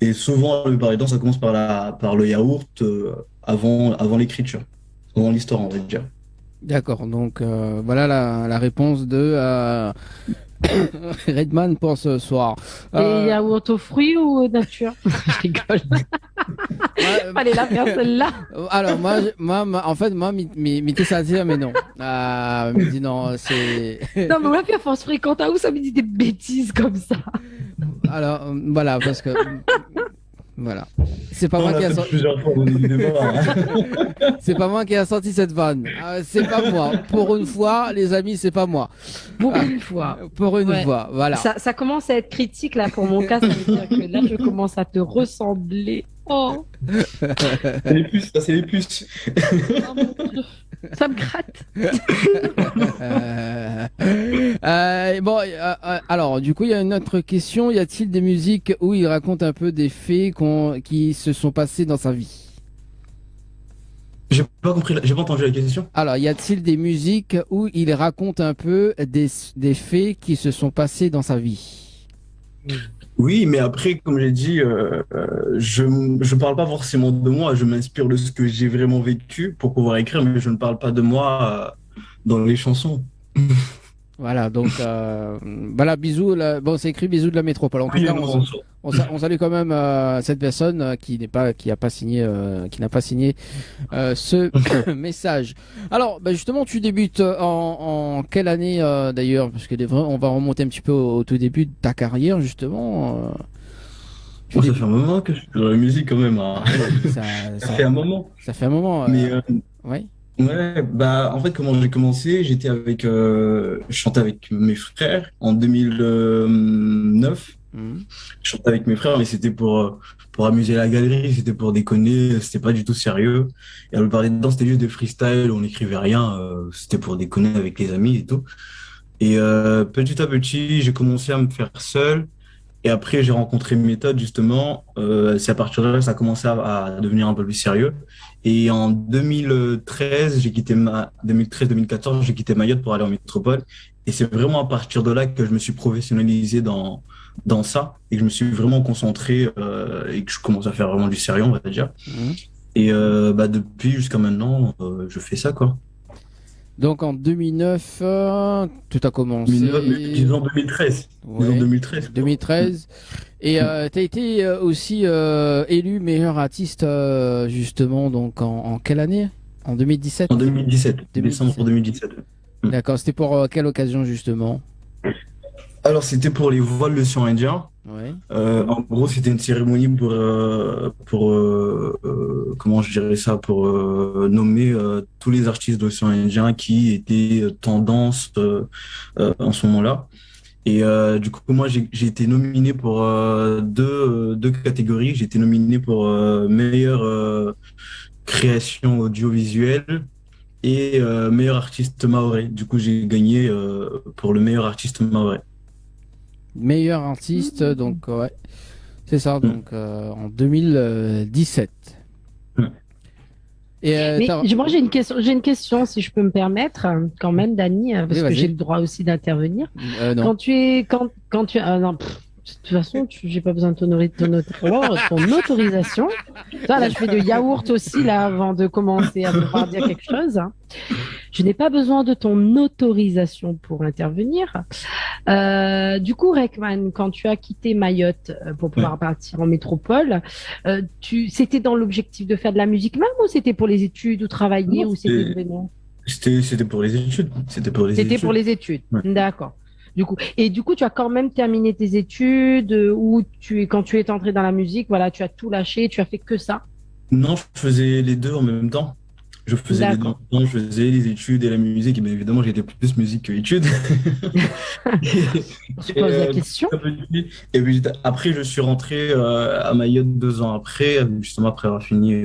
Et souvent, le plupart du temps, ça commence par le yaourt avant l'écriture, avant l'histoire, on va dire. D'accord. Donc voilà la réponse de Redman pour ce soir. Et yaourt aux fruits ou nature? Je rigole. Fallait la faire celle-là. Alors en fait, m'était ça dire, mais non. Me dit non, c'est. Non, mais moi, puis à force fréquente, où ça me dit des bêtises comme ça? Alors, voilà, parce que. Voilà. C'est pas moi qui a sorti. C'est pas moi qui a sorti cette vanne. C'est pas moi. Pour une fois, les amis, c'est pas moi. Pour une fois. Pour une fois, voilà. Ça commence à être critique là pour mon cas. Ça veut dire que là, je commence à te ressembler. Oh. C'est les puces, ça, c'est les puces. Ça me gratte. Alors, du coup, il y a une autre question. Y a-t-il des musiques où il raconte un peu des faits qui se sont passés dans sa vie? J'ai pas compris, j'ai pas entendu la question. Alors, y a-t-il des musiques où il raconte un peu des faits qui se sont passés dans sa vie? Oui, mais après, comme j'ai dit, je parle pas forcément de moi, je m'inspire de ce que j'ai vraiment vécu pour pouvoir écrire, mais je ne parle pas de moi dans les chansons. Voilà, donc voilà, bisous. Bon, c'est écrit bisous de la métropole. En tout cas, on salue quand même cette personne qui n'a pas signé ce message. Alors, message. Tu débutes en quelle année d'ailleurs? Parce que on va remonter un petit peu au tout début de ta carrière justement. Ça fait un moment que je suis dans la musique quand même. Hein. Ça fait un moment. Ça fait un moment. Mais ouais. Ouais, en fait, comment j'ai commencé, je chantais avec mes frères en 2009. Je chantais avec mes frères, mais c'était pour amuser la galerie, c'était pour déconner, c'était pas du tout sérieux. Et à la plupart des temps, c'était juste des freestyles, on n'écrivait rien, c'était pour déconner avec les amis et tout. Et petit à petit, j'ai commencé à me faire seul. Et après, j'ai rencontré Méthode, justement. C'est à partir de là que ça a commencé à devenir un peu plus sérieux. Et en 2013, 2013-2014, j'ai quitté Mayotte pour aller en métropole. Et c'est vraiment à partir de là que je me suis professionnalisé dans ça et que je me suis vraiment concentré et que je commence à faire vraiment du sérieux, on va dire. Et depuis jusqu'à maintenant, je fais ça, quoi. Donc en 2009, tout a commencé. Disons 2013. Ouais, disons 2013. 2013. Et tu as été aussi élu meilleur artiste justement donc en quelle année? En 2017? En 2017, décembre 2017. D'accord, c'était pour quelle occasion justement? Alors c'était pour les Voix de l'océan Indien. Ouais. En gros, c'était une cérémonie pour comment je dirais ça, pour nommer tous les artistes de l'océan Indien qui étaient tendance en ce moment-là. Et du coup, moi, j'ai été nominé pour deux catégories. J'ai été nominé pour meilleure création audiovisuelle et meilleur artiste mahorais. Du coup, j'ai gagné pour le meilleur artiste mahorais. Meilleur artiste, donc ouais, c'est ça, donc en 2017. Et moi j'ai une question si je peux me permettre quand même, Dany, parce que j'ai le droit aussi d'intervenir. Non. Quand tu es non, de toute façon, j'ai pas besoin de ton autorisation. Ça, là, je fais de yaourt aussi là avant de commencer à devoir dire quelque chose. Je n'ai pas besoin de ton autorisation pour intervenir. Du coup, Rekman, quand tu as quitté Mayotte pour pouvoir partir en métropole, c'était dans l'objectif de faire de la musique même ou c'était pour les études ou travailler ou c'était vraiment... C'était pour les études. C'était pour les études. Ouais. D'accord. Du coup, tu as quand même terminé tes études ou quand tu es entré dans la musique, voilà, tu as tout lâché, tu as fait que ça? Non, je faisais les deux en même temps. Je faisais les études et la musique, et bien évidemment, j'étais plus musique que études. On se pose la question. Et puis après, je suis rentré à Mayotte 2 ans après, justement après avoir fini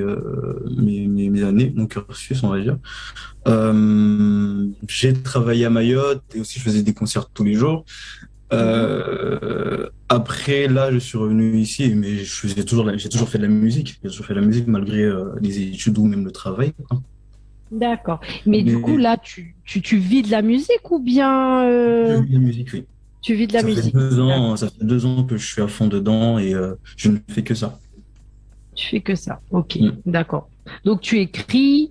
mes années, mon cursus, on va dire. J'ai travaillé à Mayotte et aussi je faisais des concerts tous les jours. Après, là, je suis revenu ici, mais j'ai toujours fait de la musique. J'ai toujours fait de la musique malgré les études ou même le travail. D'accord. Mais du coup, là, tu vis de la musique ou bien... Je vis de la musique, oui. Tu vis de la musique. Ça fait 2 ans que je suis à fond dedans et je ne fais que ça. Tu fais que ça. Ok, d'accord. Donc, tu écris,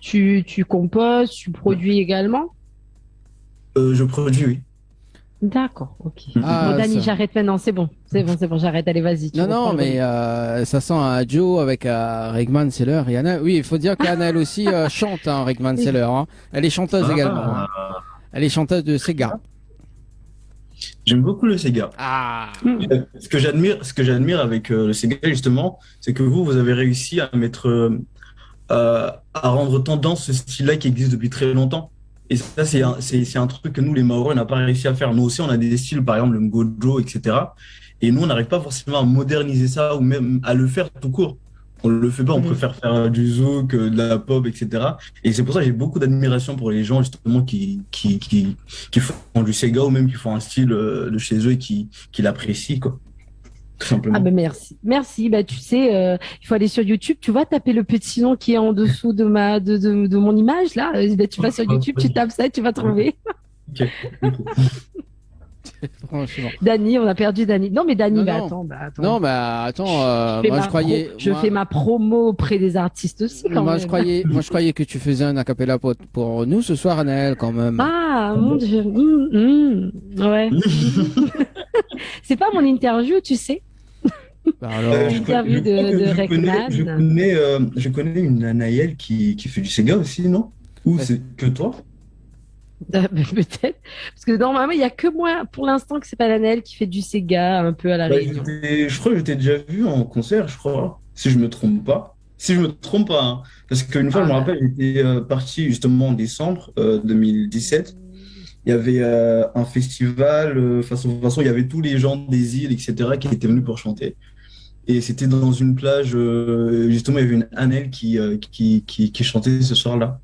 tu composes, tu produis également? Je produis, oui. D'accord, ok. Ah, Bon, Dani, ça- j'arrête maintenant, c'est bon, j'arrête, allez, vas-y. Tu Non, reprends non, le mais ça sent un Joe avec Regman Seller. Oui, il faut dire qu'Anaël aussi chante, hein, Regman Seller. Hein. Elle est chanteuse également. Hein. Elle est chanteuse de Sega. J'aime beaucoup le Sega. Ah, Ce que j'admire avec le Sega, justement, c'est que vous avez réussi à mettre, à rendre tendance ce style-là qui existe depuis très longtemps. Et ça, c'est un truc que nous, les Maoris, on n'a pas réussi à faire. Nous aussi, on a des styles, par exemple, le Ngojo, etc. Et nous, on n'arrive pas forcément à moderniser ça ou même à le faire tout court. On le fait pas, on préfère faire du zouk, de la pop, etc. Et c'est pour ça que j'ai beaucoup d'admiration pour les gens, justement, qui font du Sega ou même qui font un style de chez eux et qui l'apprécient, quoi. Tout simplement. Ah ben merci. Bah tu sais, il faut aller sur YouTube. Tu vas taper le petit nom qui est en dessous de mon image là. Bah, tu vas sur YouTube, tu tapes ça, et tu vas trouver. Ok. franchement. Dani, on a perdu Dani. Non mais Dani, Non, bah non. attends, Non, bah attends, moi je croyais. Je moi- fais ma promo auprès des artistes aussi quand Moi, même. je croyais que tu faisais un acapella pour nous ce soir, Anaël, quand même. Ah mon Dieu, ouais. C'est pas mon interview, tu sais. Bah, alors, Interview crois que de je Rekman. connais une Anaël qui fait du Sega aussi, non? Ou Ouais. c'est que toi? Peut-être. Parce que normalement, il n'y a que moi, pour l'instant, que c'est pas Lanel qui fait du Sega un peu à la Bah, Réunion. je crois que je t'ai déjà vu en concert, je crois, si je me trompe pas. Si je me trompe pas, hein. Parce qu'une fois, je me rappelle, j'étais parti justement en décembre 2017. Il y avait un festival, façon, il y avait tous les gens des îles, etc., qui étaient venus pour chanter. Et c'était dans une plage, justement, il y avait une Annelle qui chantait ce soir-là.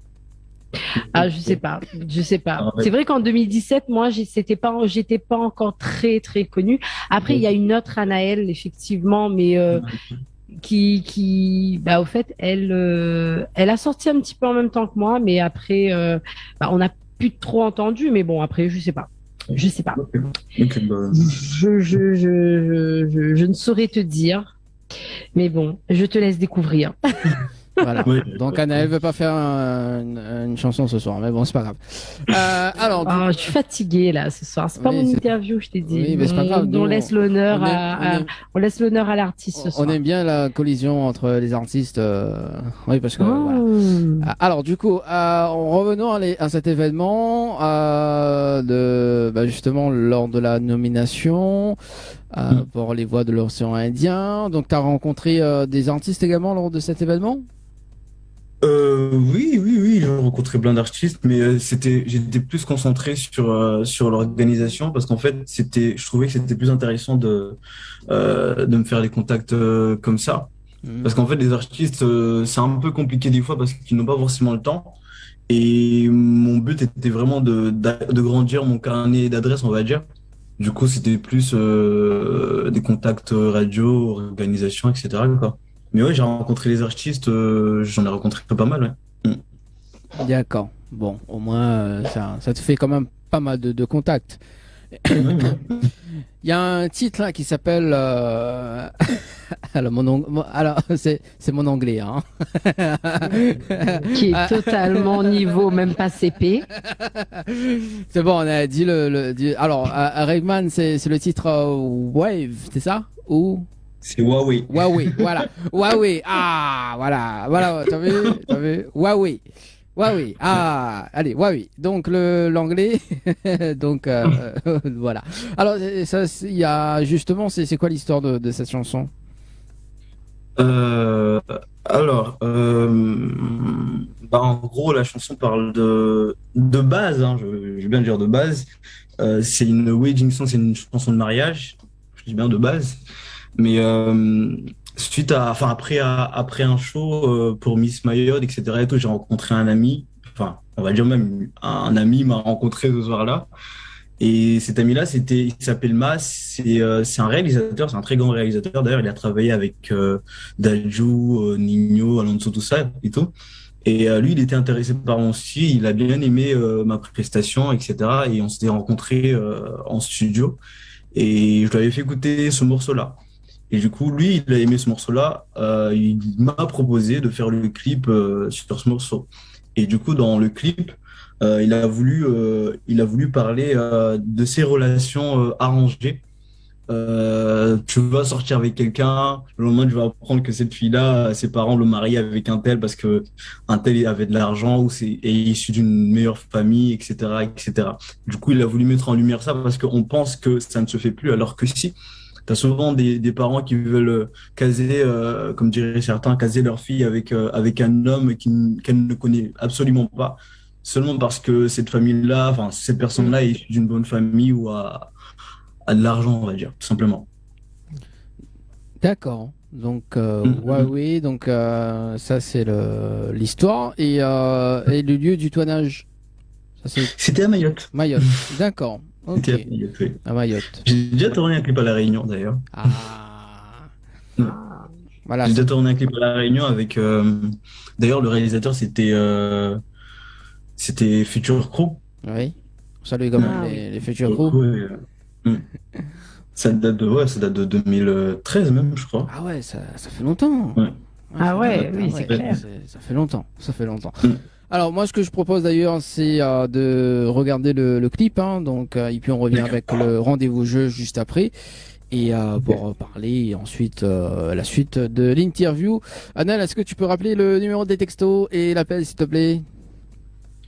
Ah, je sais pas. Ah, ouais. C'est vrai qu'en 2017, moi, j'étais pas encore très, très connue. Après, il y a une autre Anaëlle, effectivement, mais bah, au fait, elle a sorti un petit peu en même temps que moi, mais après, bah, on n'a plus trop entendu, mais bon, après, je sais pas. Ok, bah, Je ne saurais te dire, mais bon, je te laisse découvrir. voilà. ouais. Donc Anaël veut pas faire une chanson ce soir, mais bon, c'est pas grave. Alors, Ah, je suis fatiguée là ce soir. C'est pas Oui, mon c'est- interview, je t'ai dit. Oui, mais c'est pas grave, On nous, laisse l'honneur on aime- à, on aime- on laisse l'honneur à l'artiste ce soir. on aime bien la collision entre les artistes. Oui, parce que voilà. Oh. Alors du coup, en revenant à cet événement, justement lors de la nomination pour les voix de l'océan Indien, donc tu as rencontré des artistes également lors de cet événement? Oui, j'ai rencontré plein d'artistes, mais j'étais plus concentré sur l'organisation parce qu'en fait, je trouvais que c'était plus intéressant de me faire des contacts comme ça. Parce qu'en fait, les artistes, c'est un peu compliqué des fois parce qu'ils n'ont pas forcément le temps. Et mon but était vraiment de grandir mon carnet d'adresses, on va dire. Du coup, c'était plus des contacts radio, organisation, etc., quoi. Mais ouais, j'ai rencontré les artistes, j'en ai rencontré pas mal, ouais. D'accord. Bon, au moins ça te fait quand même pas mal de contacts. Il y a un titre là qui s'appelle alors c'est mon anglais hein. Qui est totalement niveau, même pas CP. C'est bon, on a dit alors Rayman c'est le titre Wave, c'est ça? Ou C'est Huawei. Huawei, voilà. Huawei. Ah, voilà, t'as vu? Huawei. Ah, allez, Huawei. Donc l'anglais. Donc voilà. Alors ça, il y a justement, c'est quoi l'histoire de cette chanson? Euh, en gros, la chanson parle de base, hein, je vais bien dire de base. C'est une wedding song, c'est une chanson de mariage. Je dis bien de base. Mais après un show pour Miss Mayode, etc. et tout, j'ai rencontré un ami. Enfin, on va dire même un ami m'a rencontré ce soir-là. Et cet ami-là, il s'appelle Mas. C'est un réalisateur, c'est un très grand réalisateur. D'ailleurs, il a travaillé avec Dadju, Nino, Alonso, tout ça et tout. Et lui, il était intéressé par mon style. Il a bien aimé ma prestation, etc. Et on s'était rencontrés en studio. Et je lui avais fait écouter ce morceau-là. Et du coup, lui, il a aimé ce morceau-là. Il m'a proposé de faire le clip sur ce morceau. Et du coup, dans le clip, il a voulu parler de ses relations arrangées. Tu vas sortir avec quelqu'un, le lendemain tu vas apprendre que cette fille-là, ses parents l'ont mariée avec un tel parce que un tel avait de l'argent ou est issu d'une meilleure famille, etc., etc. Du coup, il a voulu mettre en lumière ça parce qu'on pense que ça ne se fait plus, alors que si. T'as souvent des parents qui veulent caser, comme diraient certains, caser leur fille avec un homme qu'elle ne connaît absolument pas, seulement parce que cette famille-là, enfin cette personne-là est issue d'une bonne famille ou a de l'argent, on va dire, tout simplement. D'accord. Donc, Huawei, donc ça c'est l'histoire et le lieu du tournage. C'était à Mayotte. Mayotte, d'accord. C'était Ok. à Mayotte, oui. À Mayotte. J'ai déjà tourné un clip à La Réunion, d'ailleurs. Ah. Voilà. J'ai déjà tourné un clip à La Réunion avec... D'ailleurs, le réalisateur, c'était Future Crew. Oui. Salut quand même les futurs Du groupes. coup, ça date de 2013 même, je crois. Ah ouais, ça fait longtemps. Ouais. Ah ouais, oui, c'est clair. Ça fait longtemps. Ça fait longtemps. Mm. Alors moi, ce que je propose d'ailleurs, c'est de regarder le clip. Hein, donc, et puis on revient avec le rendez-vous jeu juste après. Et pour parler ensuite la suite de l'interview. Anel, est-ce que tu peux rappeler le numéro des textos et l'appel, s'il te plaît?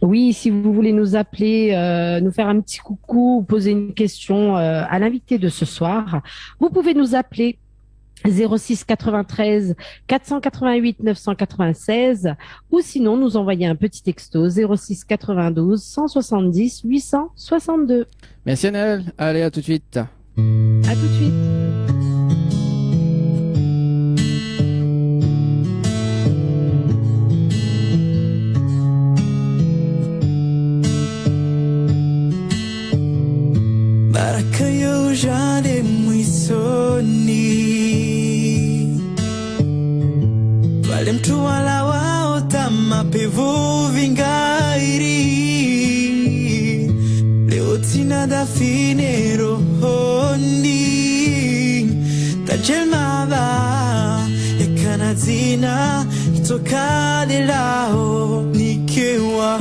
Oui, si vous voulez nous appeler, nous faire un petit coucou ou poser une question à l'invité de ce soir, vous pouvez nous appeler 06 93 488 996 ou sinon nous envoyer un petit texto 06 92 170 862. Merci Anel. Allez, à tout de suite. À tout de suite. Baraka yo jade mwisoni wale mtu wala waota mapevu vingairi leo tina dafine rohoni tajelmaba yakana zina itoka de lao nikewa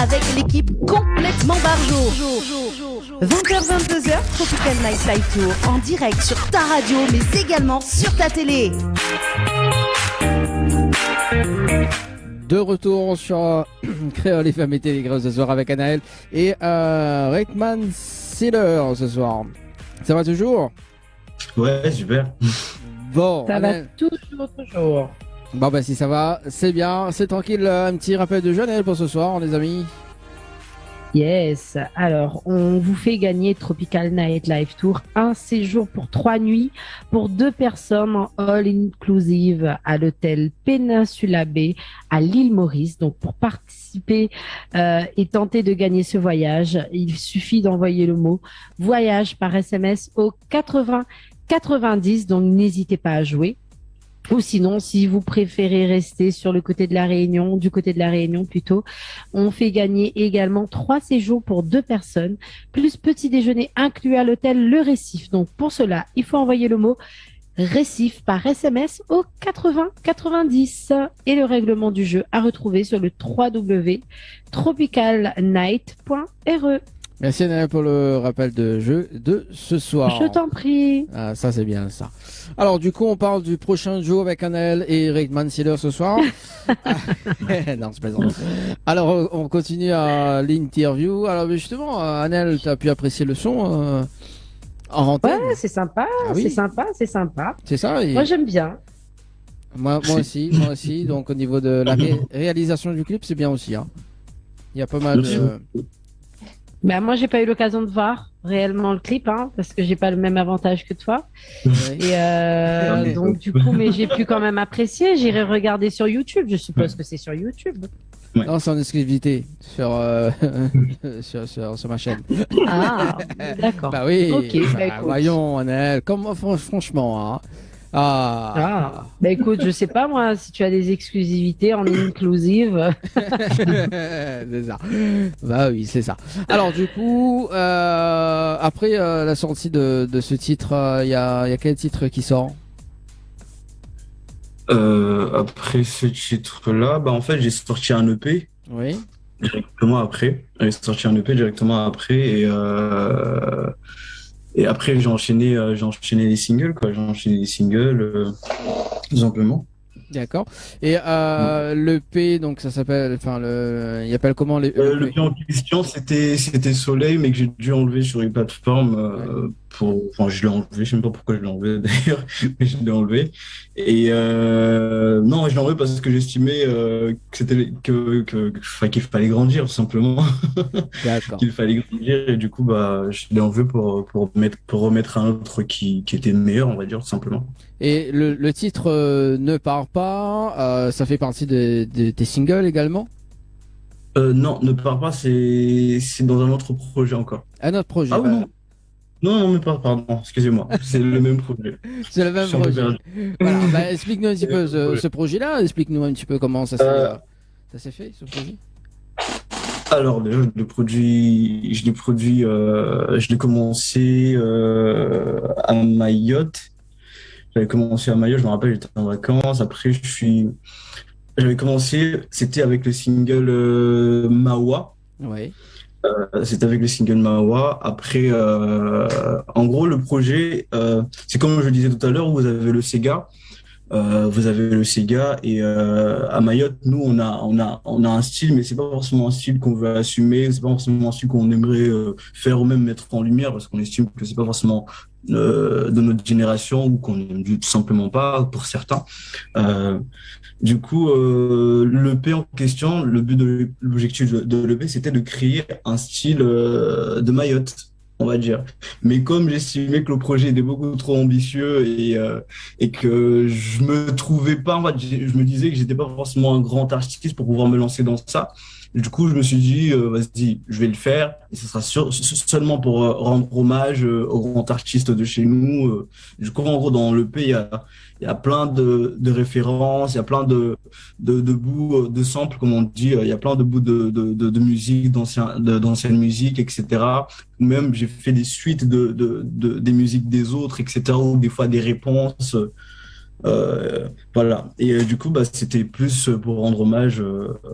Avec l'équipe complètement barjo. 20h-22h, Tropical Night Live Tour en direct sur ta radio mais également sur ta télé. De retour sur Créole FM et Télégraphe ce soir avec Anaël et Reitman Sealer ce soir. Ça va toujours? Ouais, super. Bon, ça va toujours. Bon bah si ça va, c'est bien, c'est tranquille. Un petit rappel de Janelle pour ce soir, les amis. Yes, alors on vous fait gagner Tropical Night Live Tour, un séjour pour 3 nuits pour 2 personnes en all inclusive à l'hôtel Peninsula Bay à l'île Maurice. Donc pour participer et tenter de gagner ce voyage, il suffit d'envoyer le mot voyage par SMS au 80 90, donc n'hésitez pas à jouer. Ou sinon, si vous préférez rester sur le côté de la Réunion, du côté de la Réunion plutôt, on fait gagner également 3 séjours pour 2 personnes, plus petit déjeuner inclus à l'hôtel Le Récif. Donc pour cela, il faut envoyer le mot Récif par SMS au 80 90 et le règlement du jeu à retrouver sur le www.tropicalnight.re. Merci Anaël pour le rappel de jeu de ce soir. Je t'en prie. Ah, ça c'est bien ça. Alors du coup on parle du prochain jeu avec Anaël et Reitman Sealer ce soir. Non, c'est plaisant. Alors on continue à l'interview. Alors justement Anaël, tu as pu apprécier le son en antenne? Ouais, c'est sympa, Ah oui. c'est sympa. C'est ça. Et... Moi j'aime bien. Moi aussi. Donc au niveau de la réalisation du clip, c'est bien aussi. Hein. Il y a pas mal de... Ben, moi, j'ai pas eu l'occasion de voir réellement le clip, hein, parce que j'ai pas le même avantage que toi. Et donc, du coup, mais j'ai pu quand même apprécier. J'irai regarder sur YouTube. Je suppose que c'est sur YouTube. Ouais. Non, c'est en exclusivité sur, sur ma chaîne. Ah, d'accord. Bah oui. Ok, bah, écoute. Voyons, Anaël, franchement, hein. Ah, bah écoute, je sais pas moi si tu as des exclusivités en inclusive. C'est ça. Bah oui, c'est ça. Alors du coup, après la sortie de ce titre, il y a quel titre qui sort? Après ce titre-là, bah en fait j'ai sorti un EP Oui. directement après. J'ai sorti un EP directement après et après j'ai enchaîné les singles quoi. J'ai enchaîné les singles tout simplement. D'accord. Et l'EP, donc ça s'appelle, enfin il appelle comment Le EP en question c'était Soleil, mais que j'ai dû enlever sur une plateforme enfin je l'ai enlevé, je sais même pas pourquoi je l'ai enlevé d'ailleurs, mais je l'ai enlevé. Et non, je l'ai enlevé parce que j'estimais que c'était qu'il fallait grandir tout simplement. D'accord. Qu'il fallait grandir et du coup bah je l'ai enlevé pour remettre un autre qui était meilleur, on va dire tout simplement. Et le titre Ne pars pas, ça fait partie de tes singles également? Non, Ne pars pas, c'est dans un autre projet encore. Un autre projet. Ah oui, non. Non, Ne pars pas, pardon, excusez-moi, c'est le même projet. C'est le même projet. Voilà, bah, explique-nous un petit peu ce projet-là, explique-nous un petit peu comment ça s'est fait, ce projet. Alors déjà, je l'ai commencé à Mayotte. J'avais commencé à Mayotte, je me rappelle, j'étais en vacances. Après, j'avais commencé, c'était avec le single Mawa. Oui. C'était avec le single Mawa. Après, en gros, le projet, c'est comme je le disais tout à l'heure, vous avez le Sega. Vous avez le Sega et à Mayotte, nous on a un style, mais c'est pas forcément un style qu'on veut assumer, c'est pas forcément un style qu'on aimerait faire ou même mettre en lumière parce qu'on estime que c'est pas forcément de notre génération ou qu'on n'aime tout simplement pas pour certains. Du coup, l'EP en question, l'objectif de l'EP, c'était de créer un style de Mayotte, on va dire. Mais comme j'estimais que le projet était beaucoup trop ambitieux et que je me trouvais pas, en fait, je me disais que j'étais pas forcément un grand artiste pour pouvoir me lancer dans ça. Du coup, je me suis dit, vas-y, je vais le faire. Et ce sera seulement pour rendre hommage aux grands artistes de chez nous. Du coup, en gros, dans l'EP, il y a plein de références, il y a plein de bouts, de samples, comme on dit. Il y a plein de bouts de musique, d'anciennes musiques, etc. Même, j'ai fait des suites des musiques des autres, etc. Ou des fois des réponses. Voilà. Et du coup, bah, c'était plus pour rendre hommage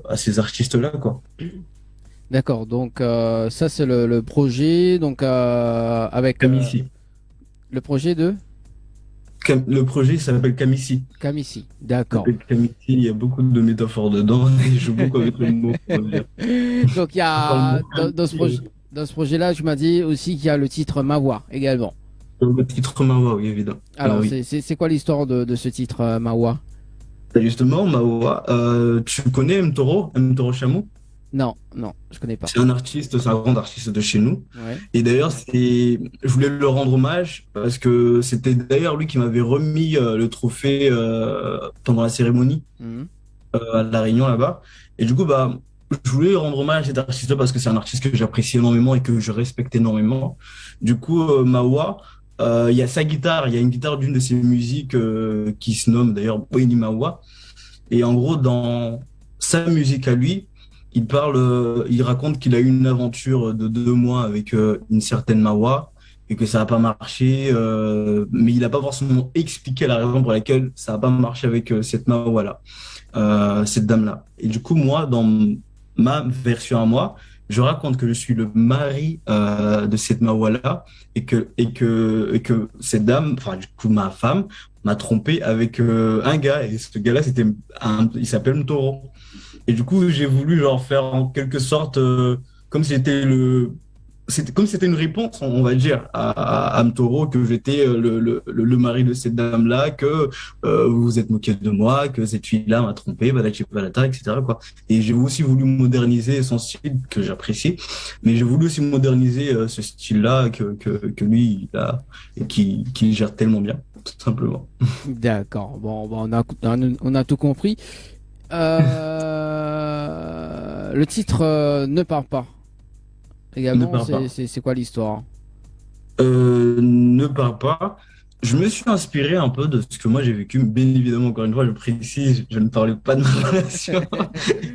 à ces artistes-là, quoi. D'accord, donc ça c'est le projet, donc avec Kamissi. le projet de Le projet s'appelle Kamissi. Kamissi. D'accord. Kamissi, il y a beaucoup de métaphores dedans et je joue beaucoup avec le mot. Pour le dire. Donc il y a dans ce projet-là, tu m'as dit aussi qu'il y a le titre Ma Voix également. Le titre Mawa, oui, évidemment. Alors Oui. c'est quoi l'histoire de ce titre Ma Voix? Justement, Mawa, tu connais Mtoro Chamou? Non, non, je connais pas. C'est un grand artiste de chez nous. Ouais. Et d'ailleurs, je voulais le rendre hommage parce que c'était d'ailleurs lui qui m'avait remis le trophée pendant la cérémonie Mhm. à La Réunion là-bas. Et du coup, bah, je voulais rendre hommage à cet artiste-là parce que c'est un artiste que j'apprécie énormément et que je respecte énormément. Du coup, Mawa, il y a sa guitare, il y a une guitare d'une de ses musiques qui se nomme d'ailleurs Weni Mawa. Et en gros, dans sa musique à lui, il raconte qu'il a eu une aventure de 2 mois avec une certaine Mawa et que ça n'a pas marché, mais il n'a pas forcément expliqué la raison pour laquelle ça n'a pas marché avec cette Mawa-là, cette dame-là. Et du coup, moi, dans ma version à moi, je raconte que je suis le mari de cette Mawa-là et que cette dame, enfin du coup ma femme, m'a trompé avec un gars et ce gars-là il s'appelle Mtoro. Et du coup, j'ai voulu genre faire en quelque sorte comme si c'était comme si c'était une réponse, on va dire, à Mtoro, que j'étais le mari de cette dame-là, que vous vous êtes moqué de moi, que cette fille-là m'a trompé, balaki balata, etc. quoi. Et j'ai aussi voulu moderniser son style que j'apprécie, mais j'ai voulu aussi moderniser ce style-là que lui il a et qui gère tellement bien, tout simplement. D'accord. Bon, on a tout compris. Le titre Ne part pas. Ne Également, pars pas. c'est quoi l'histoire? Ne pars pas. Je me suis inspiré un peu de ce que moi j'ai vécu. Bien évidemment, encore une fois, je précise, je ne parlais pas de ma relation.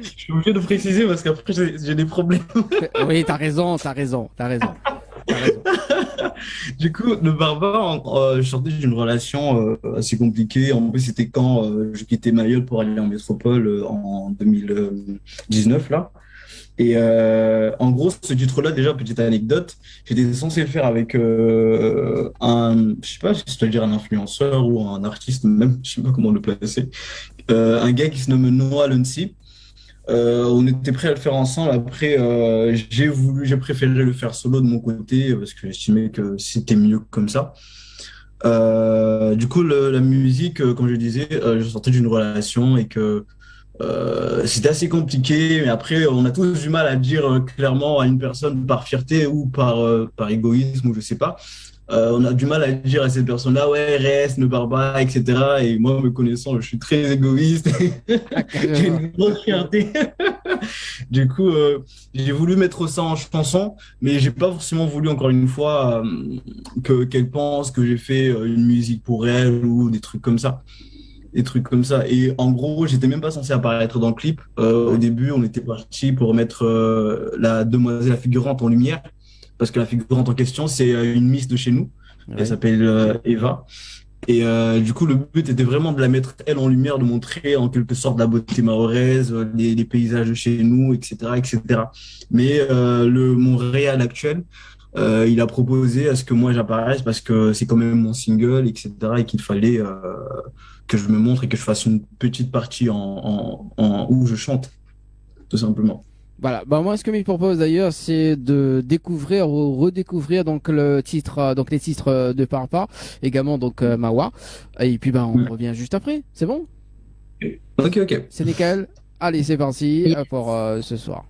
Je suis obligé de préciser parce qu'après j'ai des problèmes. Oui, t'as raison, t'as raison, t'as raison, t'as raison. Du coup, le barbare, je sortais d'une relation assez compliquée. En plus, c'était quand je quittais Mayotte pour aller en métropole en 2019 là. Et en gros, ce titre-là, déjà, petite anecdote, j'étais censé le faire avec je sais pas si je dois dire un influenceur ou un artiste, même, je sais pas comment le placer, un gars qui se nomme Noah Lunsi. On était prêts à le faire ensemble. Après, j'ai préféré le faire solo de mon côté parce que j'estimais que c'était mieux comme ça. Du coup, la musique, comme je disais, je sortais d'une relation et que c'était assez compliqué, mais après, on a tous du mal à dire clairement à une personne par fierté ou par égoïsme ou je sais pas. On a du mal à dire à cette personne-là, ouais, reste, ne pars pas, etc. Et moi, me connaissant, je suis très égoïste. Ah, J'ai carrément. une grosse fierté. Du coup, j'ai voulu mettre ça en chanson, mais j'ai pas forcément voulu, encore une fois, qu'elle pense que j'ai fait une musique pour elle ou des trucs comme ça. Des trucs comme ça. Et en gros, j'étais même pas censé apparaître dans le clip. Au Ouais, début, on était parti pour mettre la demoiselle, la figurante en lumière, parce que la figurante en question, c'est une Miss de chez nous. Elle ouais. s'appelle Eva. Et du coup, le but était vraiment de la mettre, elle, en lumière, de montrer en quelque sorte la beauté mahoraise, les paysages de chez nous, etc., etc. Mais mon réal actuel, il a proposé à ce que moi j'apparaisse parce que c'est quand même mon single, etc. Et qu'il fallait que je me montre et que je fasse une petite partie où je chante, tout simplement. Voilà. Bah moi, ce que je propose d'ailleurs, c'est de découvrir ou redécouvrir donc le titre, donc les titres de Parpa, également donc Mawa. Et puis on revient juste après. C'est bon? Ok. C'est nickel. Allez, c'est parti pour ce soir.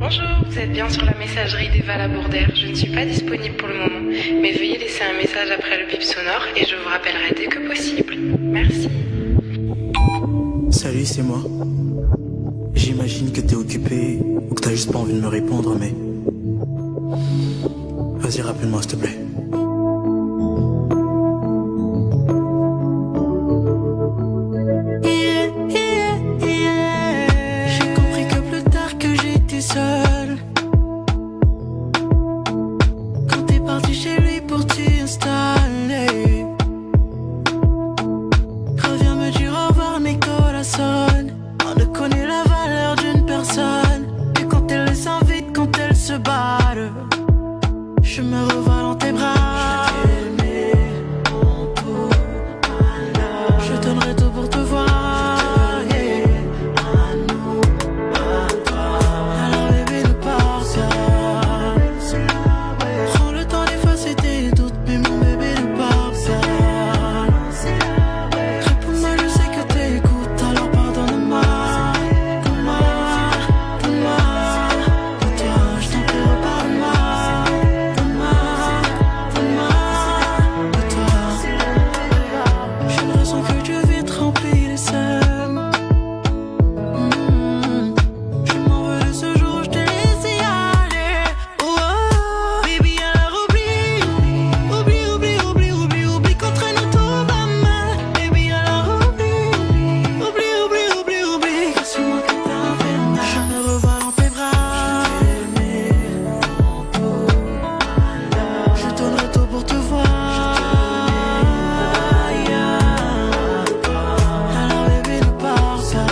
Bonjour, vous êtes bien sur la messagerie d'Eva Labourdère. Je ne suis pas disponible pour le moment, mais veuillez laisser un message après le bip sonore et je vous rappellerai dès que possible. Merci. Salut, c'est moi. J'imagine que t'es occupé ou que t'as juste pas envie de me répondre, mais... Vas-y, rappelle-moi, s'il te plaît. J'ai compris que plus tard que j'étais seul. Quand t'es parti chez lui pour t'y installer. Reviens me dire au revoir, mes corazones. On ne connaît la valeur d'une personne que quand elle s'invite, quand elle se barre. Je me revole dans tes bras. Je t'aimais en tout. Je donnerai tout pour te voir. À nous, à toi. Alors bébé, ne pars pas. Prends le temps d'effacer tes doutes, mais mon bébé, ne pars pas. Réponds-moi, je sais que t'écoutes, alors pardonne-moi. Donne-moi. Pour toi, je t'en prie, repars-moi. Je ne ressens que Dieu vient te remplir les seins. Je m'en veux de ce jour où je t'ai laissé aller. Oh, baby, alors oublie qu'entre nous tout va mal. Baby, alors oublie. Car c'est moi qui t'ai infernal. Je me revole dans tes bras. Je donnerai tout pour te voir. Alors bébé, ne pars pas.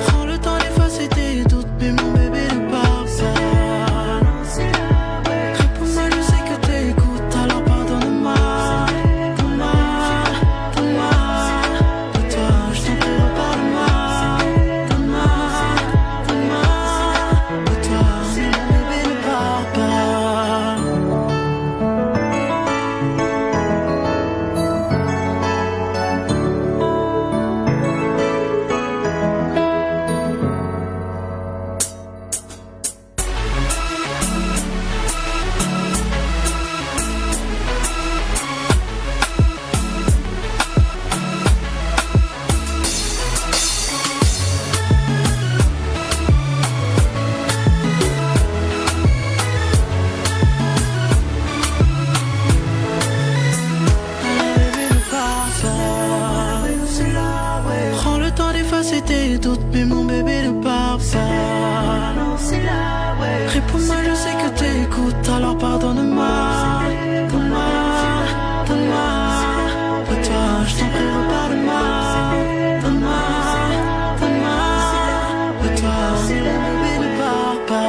Prends le temps d'effacer tes doutes, mais mon bébé, ne pars pas. Réponds-moi, je sais que t'écoutes, alors pardonne-moi. Donne-moi. Pour toi, je t'en prie, repars-moi. Donne-moi. Pour toi, mon bébé, ne pars pas. Prends le temps d'effacer tes doutes, mais mon bébé, ne pars pas. Réponds-moi, je sais que t'écoutes, alors pardonne-moi. Donne-moi. Pour toi, je t'en prie, repars-moi. Donne-moi. Pour toi, mon bébé, ne pars pas.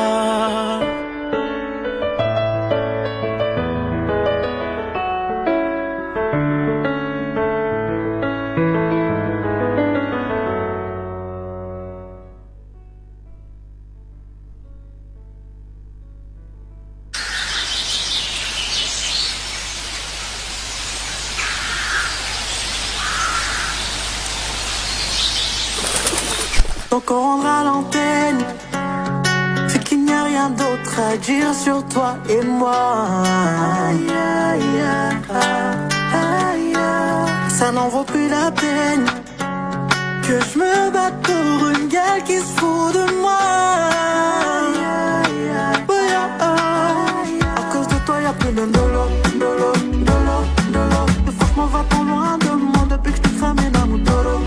Ton corps rendra l'antenne. C'est qu'il n'y a rien d'autre à dire sur toi et moi. Ça n'en vaut plus la peine que je me batte pour une gueule qui se fout de moi. À cause de toi y'a plus de dolo. Et franchement va pas loin de moi depuis que je te ramène à mon toro.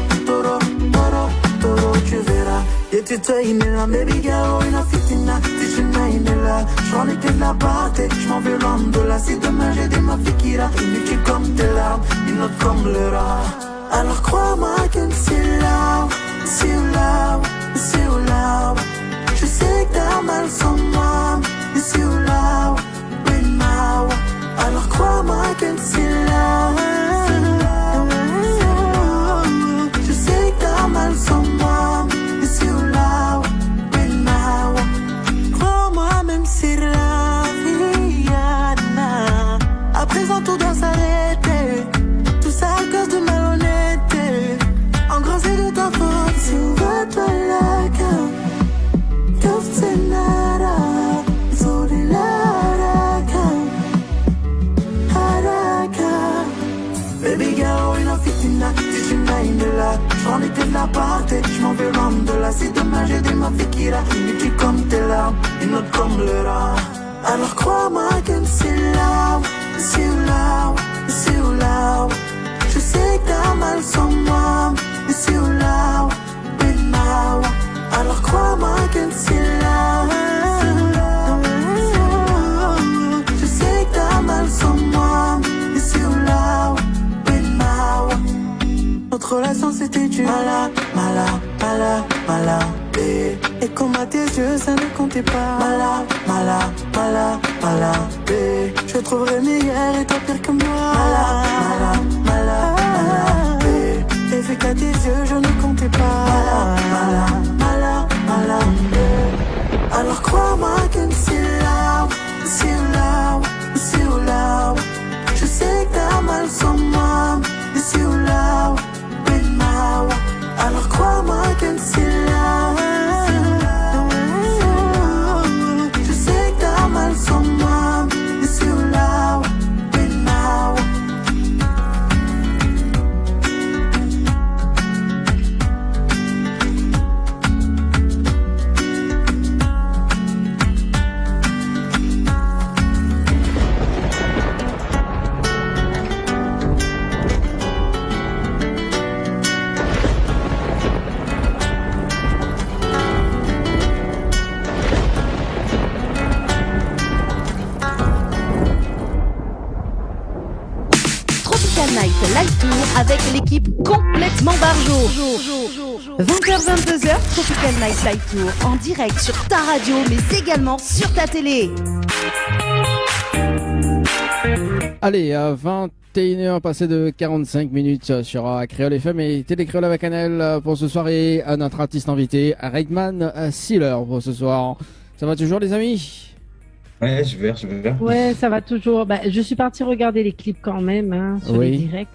Tu verras. Et tu te inela, baby girl, una fitina. Si tu n'as inela, j'en ai que de la parte. J'm'en vais loin de là. Si demain j'ai des mafikira, inutile comme tes larmes, une autre comme le rat. Alors crois-moi que c'est là, c'est là, c'est là. Je sais que t'as mal sans moi, c'est là, oui, now. Alors crois-moi que c'est là. Je sais que t'as mal sans moi, c'est là, oui, now. Crois-moi même si la vie à présent tout doit s'arrêter. Tout ça à cause de malhonnêteté. En gros c'est de ta faute. Si on va toi la que c'est nada. Zoli la haraka. Baby girl, we not fitina. Si tu m'as une de là, j'en étais de la partie. J'm'en vais rendre de là. C'est dommage, j'ai des ma fikira. Et tu comme t'es là, une autre comme le rat. Alors crois-moi que c'est là, c'est là, c'est là. Je sais que t'as mal sans moi, c'est là, mais now. Alors crois-moi que c'est là. Je sais que t'as mal sans moi, c'est là, mais now. Notre relation c'était du mala, mala, mala, mala. Et comme à tes yeux ça ne comptait pas. Mala, mala, mala, mala. Je trouverai meilleur et toi pire que moi. Mala, mala, mala, mala. Et vu qu'à tes yeux je ne comptais pas. Mala, mala, mala, mala. Alors crois-moi que c'est là, c'est là, c'est là. Je sais que t'as mal sans moi, c'est là, mais now. Alors crois-moi que c'est là. Je sais que t'as mal sans moi, c'est là, mais now. Tropical Night Live Tour avec l'équipe complètement barjo. 20h-22h, Tropical Night Live Tour en direct sur ta radio mais également sur ta télé. Allez, à 21h passé de 45 minutes sur Créole FM et Télé Créole avec Annelle pour ce soir et à notre artiste invité, Redman Sealer pour ce soir. Ça va toujours les amis? Ouais, je vais. Ouais, ça va toujours. Bah, je suis partie regarder les clips quand même, hein, sur les directs.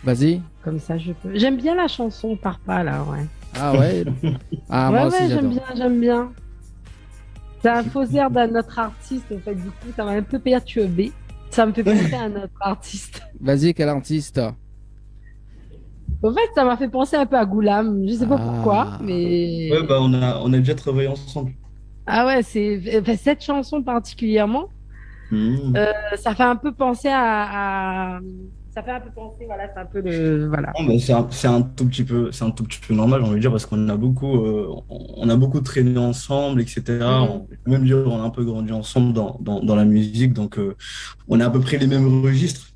Vas-y. Comme ça, je peux. J'aime bien la chanson Par pas là, ouais. Ah ouais. Ah, moi aussi, j'aime bien. C'est un faux air d'un autre artiste, en fait. Du coup, ça m'a un peu perturbé. Ça me fait penser à un autre artiste. Vas-y, quel artiste? En fait, ça m'a fait penser un peu à Goulam. Je sais pas pourquoi, mais. Ouais, bah on a déjà travaillé ensemble. Ah ouais, cette chanson particulièrement, ça fait un peu penser ça fait un peu penser, voilà, c'est un peu le, voilà. Non, mais c'est un tout petit peu normal, j'ai envie de dire, parce qu'on a beaucoup traîné ensemble, etc. On peut même dire on a un peu grandi ensemble dans la musique, donc on a à peu près les mêmes registres.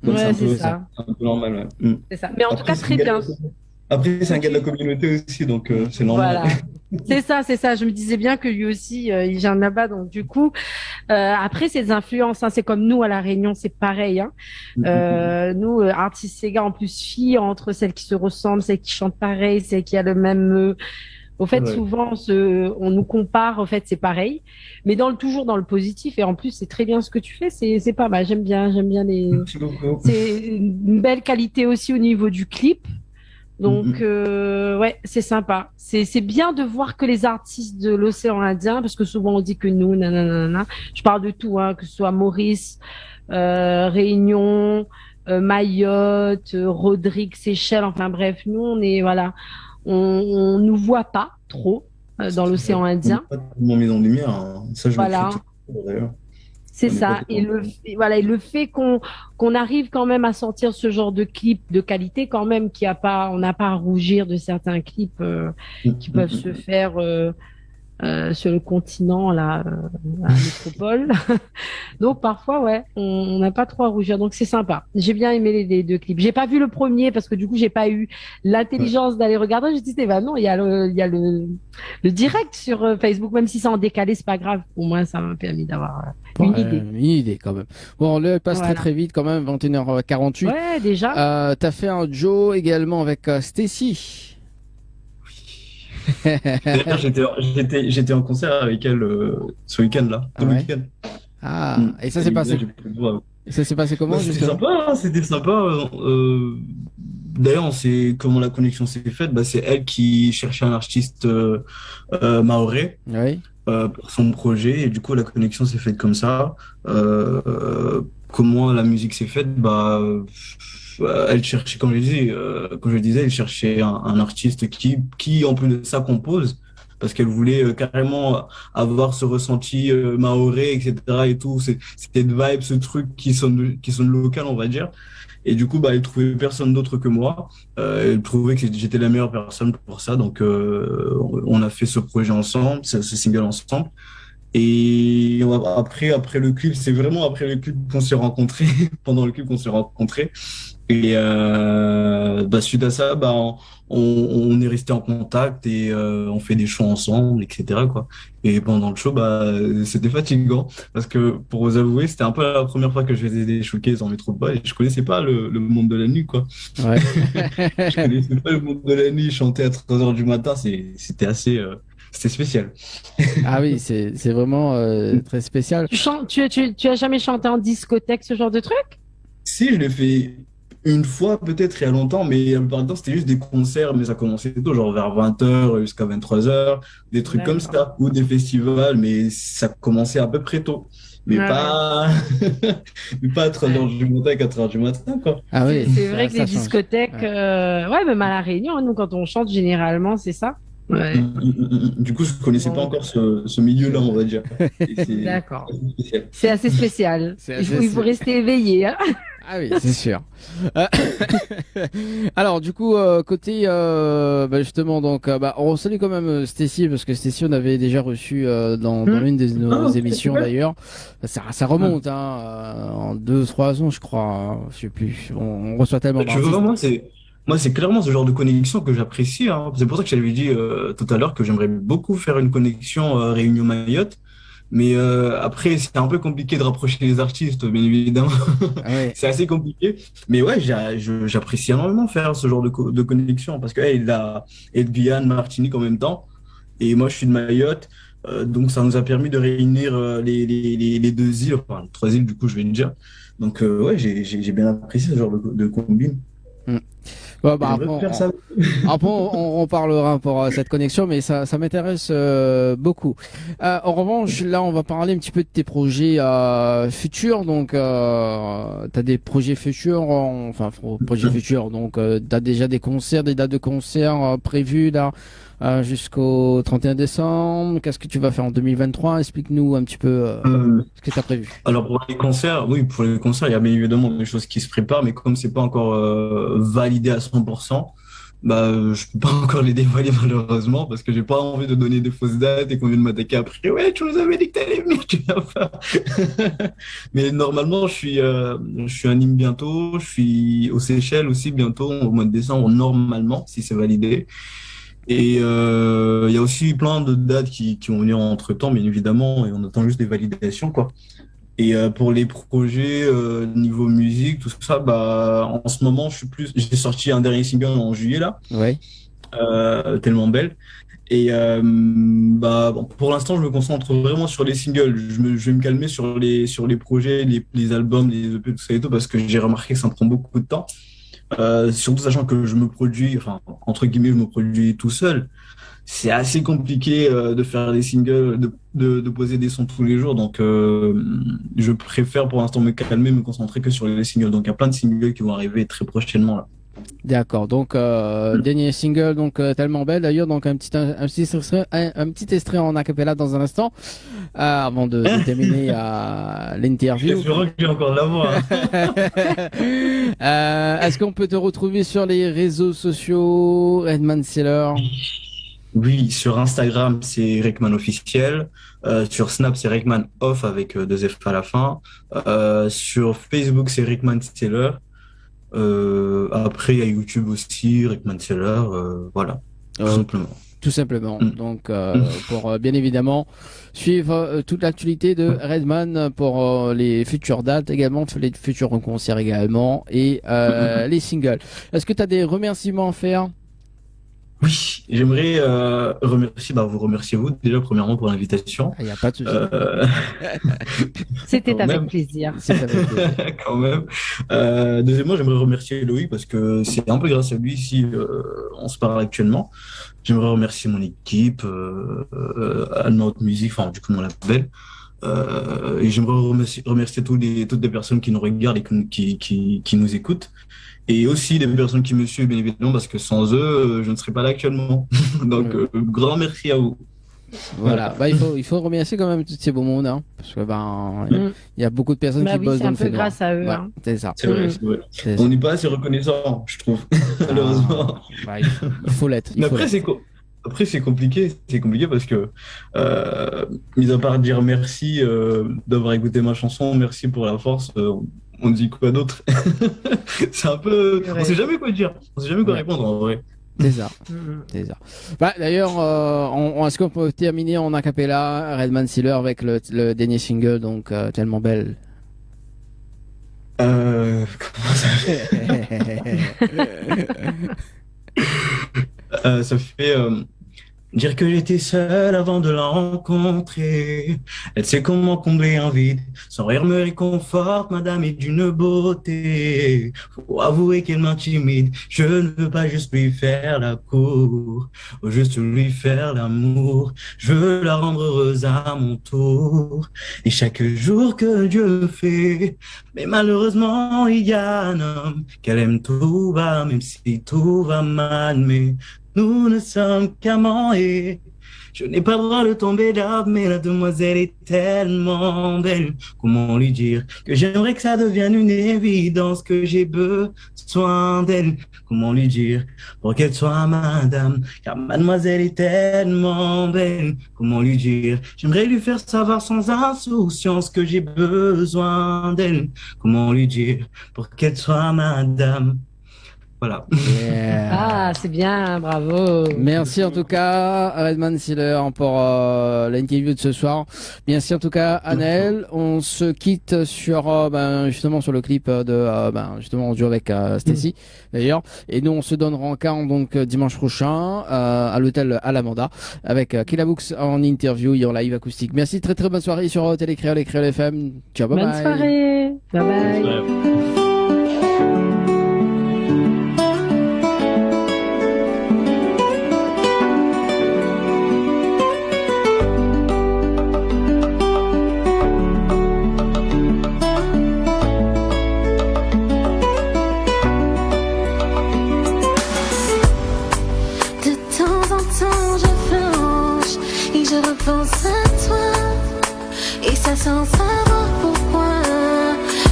Donc Ouais, c'est ça. un peu normal, ouais. C'est ça. Mais en tout cas, très bien. Après, c'est un gars de la communauté aussi, donc c'est normal. Voilà. C'est ça. Je me disais bien que lui aussi, il vient de là-bas. Donc, du coup, après, ces influences, hein, c'est comme nous à La Réunion, c'est pareil. Hein. Nous, artistes Sega, en plus, filles, entre celles qui se ressemblent, celles qui chantent pareil, celles qui ont le même. Au fait, souvent, on nous compare, en fait, c'est pareil. Mais toujours dans le positif. Et en plus, c'est très bien ce que tu fais. C'est pas mal. J'aime bien les. Merci beaucoup. C'est une belle qualité aussi au niveau du clip. Donc, ouais, c'est sympa. C'est bien de voir que les artistes de l'océan Indien, parce que souvent on dit que nous, nanana, je parle de tout, hein, que ce soit Maurice, Réunion, Mayotte, Rodrigue, Seychelles, enfin bref, nous, on nous voit pas trop dans l'océan Indien. Pas tellement mis en lumière, hein. Ça, je le fais toujours, d'ailleurs. C'est ça. Et le fait qu'on arrive quand même à sortir ce genre de clip de qualité, quand même, on n'a pas à rougir de certains clips qui peuvent se faire sur le continent là, à la métropole. Donc parfois, ouais, on n'a pas trop à rougir. Donc c'est sympa. J'ai bien aimé les deux clips. J'ai pas vu le premier parce que du coup j'ai pas eu l'intelligence d'aller regarder. J'ai dit bah non, il y a le direct sur Facebook, même si c'est en décalé, c'est pas grave. Au moins ça m'a permis d'avoir une idée. Une idée quand même. Bon, l'heure passe Voilà. très vite quand même, 21h48. Ouais, déjà. T'as fait un Joe également avec Stacy. D'ailleurs, j'étais en concert avec elle ce week-end là, Ah tout le ouais. week-end. Ah, et ça Et s'est là, passé. j'ai pu le voir. Et ça s'est passé comment Bah, c'était justement? sympa, hein, c'était sympa. D'ailleurs, on sait comment la connexion s'est faite. Bah, c'est elle qui cherchait un artiste mahorais Oui. pour son projet, et du coup, la connexion s'est faite comme ça. Comment la musique s'est faite? Bah, elle cherchait, comme je le disais, elle cherchait un artiste qui, en plus de ça, compose. Parce qu'elle voulait carrément avoir ce ressenti mahorais, etc. et tout, cette vibe, ce truc qui sonne local, on va dire. Et du coup, bah, elle trouvait personne d'autre que moi. Elle trouvait que j'étais la meilleure personne pour ça. Donc, on a fait ce projet ensemble, ce single ensemble. Et après le clip, c'est vraiment après le clip qu'on s'est rencontrés, pendant le clip qu'on s'est rencontrés. Et bah, suite à ça, bah, on est resté en contact et on fait des shows ensemble, etc., quoi. Et pendant le show, bah, c'était fatigant parce que, pour vous avouer, c'était un peu la première fois que je faisais des showcases en métropole et je connaissais pas le monde de la nuit, quoi. Ouais. Je connaissais pas le monde de la nuit, chanter à 3 heures du matin, c'était assez, c'était spécial. Ah oui, c'est vraiment très spécial. Tu chantes, tu as jamais chanté en discothèque, ce genre de truc? Si, je l'ai fait une fois peut-être il y a longtemps, mais la plupart du temps c'était juste des concerts, mais ça commençait tôt, genre vers 20 h jusqu'à 23 h, des trucs comme D'accord. ça, ou des festivals, mais ça commençait à peu près tôt. Mais Ah ouais. pas, mais pas à 3 h du matin, 4 h du matin, quoi. Ah C'est oui, c'est vrai que ça les change. discothèques, Ouais. ouais, même à La Réunion, nous, quand on chante, généralement, c'est ça. Ouais. Du coup, je connaissais pas Bon, encore ce milieu-là, on va dire. Et c'est d'accord. assez spécial. C'est assez spécial. C'est Il faut, assez- il faut rester éveillé, hein. Ah oui, c'est sûr. Euh, Alors, du coup, côté bah, justement, donc, bah, on salue quand même Stacy parce que Stacy, on avait déjà reçu dans l'une de nos Ah, ok, émissions super. d'ailleurs. Ça remonte hein, en 2-3 ans, je crois. Hein, je sais plus. On reçoit tellement Tu vois, d'artistes. moi, c'est clairement ce genre de connexion que j'apprécie, hein. C'est pour ça que j'avais dit tout à l'heure que j'aimerais beaucoup faire une connexion Réunion-Mayotte. Mais après, c'est un peu compliqué de rapprocher les artistes, bien évidemment. Ah ouais. C'est assez compliqué. Mais ouais, j'apprécie énormément faire ce genre de connexion parce que hey, il est de Guyane, Martinique en même temps. Et moi, je suis de Mayotte. Donc, ça nous a permis de réunir les deux îles, enfin, les trois îles, du coup, je vais dire. Donc, ouais, j'ai bien apprécié ce genre de combine. Hmm. Ouais, bah, J'aimerais faire ça. après, on parlera pour cette connexion, mais ça m'intéresse beaucoup. En revanche, là, on va parler un petit peu de tes projets futurs. Donc, t'as des projets futurs, enfin, projets futurs. Donc, t'as déjà des concerts, des dates de concerts prévues là jusqu'au 31 décembre. Qu'est-ce que tu vas faire en 2023? Explique-nous un petit peu Euh, ce que t'as prévu. Alors pour les concerts, oui, pour les concerts, il y a bien évidemment des choses qui se préparent, mais comme c'est pas encore validé à 100%, bah je peux pas encore les dévoiler malheureusement parce que j'ai pas envie de donner des fausses dates et qu'on vienne m'attaquer après. Ouais, tu nous avais dit que t'allais venir, tu viens pas. Mais normalement, je suis à Nîmes bientôt, je suis aux Seychelles aussi bientôt au mois de décembre normalement si c'est validé. Et il y a aussi plein de dates qui vont venir entre-temps, bien évidemment, et on attend juste des validations, quoi. Et pour les projets niveau musique, tout ça, bah, en ce moment, j'ai sorti un dernier single en juillet, là, Ouais. Tellement belle. Et bah, bon, pour l'instant, je me concentre vraiment sur les singles. Je vais me calmer sur les projets, les albums, les EP, tout ça et tout, parce que j'ai remarqué que ça me prend beaucoup de temps. Surtout sachant que je me produis, enfin, entre guillemets, je me produis tout seul. C'est assez compliqué de faire des singles, de poser des sons tous les jours. Donc, je préfère pour l'instant me calmer, me concentrer que sur les singles. Donc, il y a plein de singles qui vont arriver très prochainement là. D'accord. Donc, dernier single, donc tellement belle d'ailleurs. Donc, un petit extrait en acapella dans un instant, avant de terminer l'interview. J'espère que j'ai encore de la voix, hein. Est-ce qu'on peut te retrouver sur les réseaux sociaux, Edman Seller? Oui, sur Instagram, c'est Rekman officiel. Sur Snap, c'est Rekman off avec 2 F à la fin. Sur Facebook, c'est Rekman Seller. Après, il y a YouTube aussi, Rekman Seller. Voilà, tout simplement. Tout simplement. Donc, pour bien évidemment suivre toute l'actualité de Redman pour les futures dates également, les futurs concerts également et les singles. Est-ce que tu as des remerciements à faire? Oui, j'aimerais vous remercier vous déjà premièrement pour l'invitation. Il n'y a pas de souci. C'était avec plaisir. C'est avec plaisir. Quand même. Deuxièmement, j'aimerais remercier Loïc parce que c'est un peu grâce à lui si on se parle actuellement. J'aimerais remercier mon équipe, Alma Haute Musique, enfin du coup mon label. Et j'aimerais remercier toutes les personnes qui nous regardent et qui nous écoutent. Et aussi les personnes qui me suivent, bien évidemment, parce que sans eux, je ne serais pas là actuellement. Donc, grand merci à vous. Voilà, il faut remercier quand même tous ces beaux mondes, hein, parce que il y a beaucoup de personnes qui bossent dans le fait grâce à eux. Ouais, Hein. c'est ça. C'est vrai. On n'est pas assez reconnaissant, je trouve, malheureusement. Il faut l'être. Mais après, c'est compliqué. C'est compliqué parce que, mis à part dire merci d'avoir écouté ma chanson, merci pour la force, on dit quoi d'autre? C'est un peu. On sait jamais quoi dire. On sait jamais quoi répondre en vrai. C'est ça. C'est ça. D'ailleurs, est-ce qu'on peut terminer en acapella Redman Seller avec le dernier single, donc Tellement Belle? Comment ça fait? Ça fait dire que j'étais seul avant de la rencontrer. Elle sait comment combler un vide. Son rire me réconforte, madame est d'une beauté. Faut avouer qu'elle m'intimide. Je ne veux pas juste lui faire la cour, ou juste lui faire l'amour. Je veux la rendre heureuse à mon tour. Et chaque jour que Dieu fait, mais malheureusement il y a un homme qu'elle aime tout bas, même si tout va mal, mais nous ne sommes qu'amants et je n'ai pas le droit de tomber d'arbre, mais la demoiselle est tellement belle. Comment lui dire que j'aimerais que ça devienne une évidence, que j'ai besoin d'elle. Comment lui dire pour qu'elle soit madame, car mademoiselle est tellement belle. Comment lui dire, j'aimerais lui faire savoir sans insouciance que j'ai besoin d'elle. Comment lui dire pour qu'elle soit madame. Voilà. Yeah. Ah, c'est bien, bravo. Merci en tout cas à Redman Seller pour l'interview de ce soir. Merci en tout cas Anaël. On se quitte sur justement sur le clip de justement on joue avec Stacy d'ailleurs. Et nous on se donne rencard donc dimanche prochain à l'hôtel Alamanda avec Kilabooks en interview et en live acoustique. Merci, très très bonne soirée sur Télé Créole et Créole FM. Ciao, bye bye. Bonne soirée. Bye bye. Bonne soirée. Pense à toi et ça sans savoir pourquoi.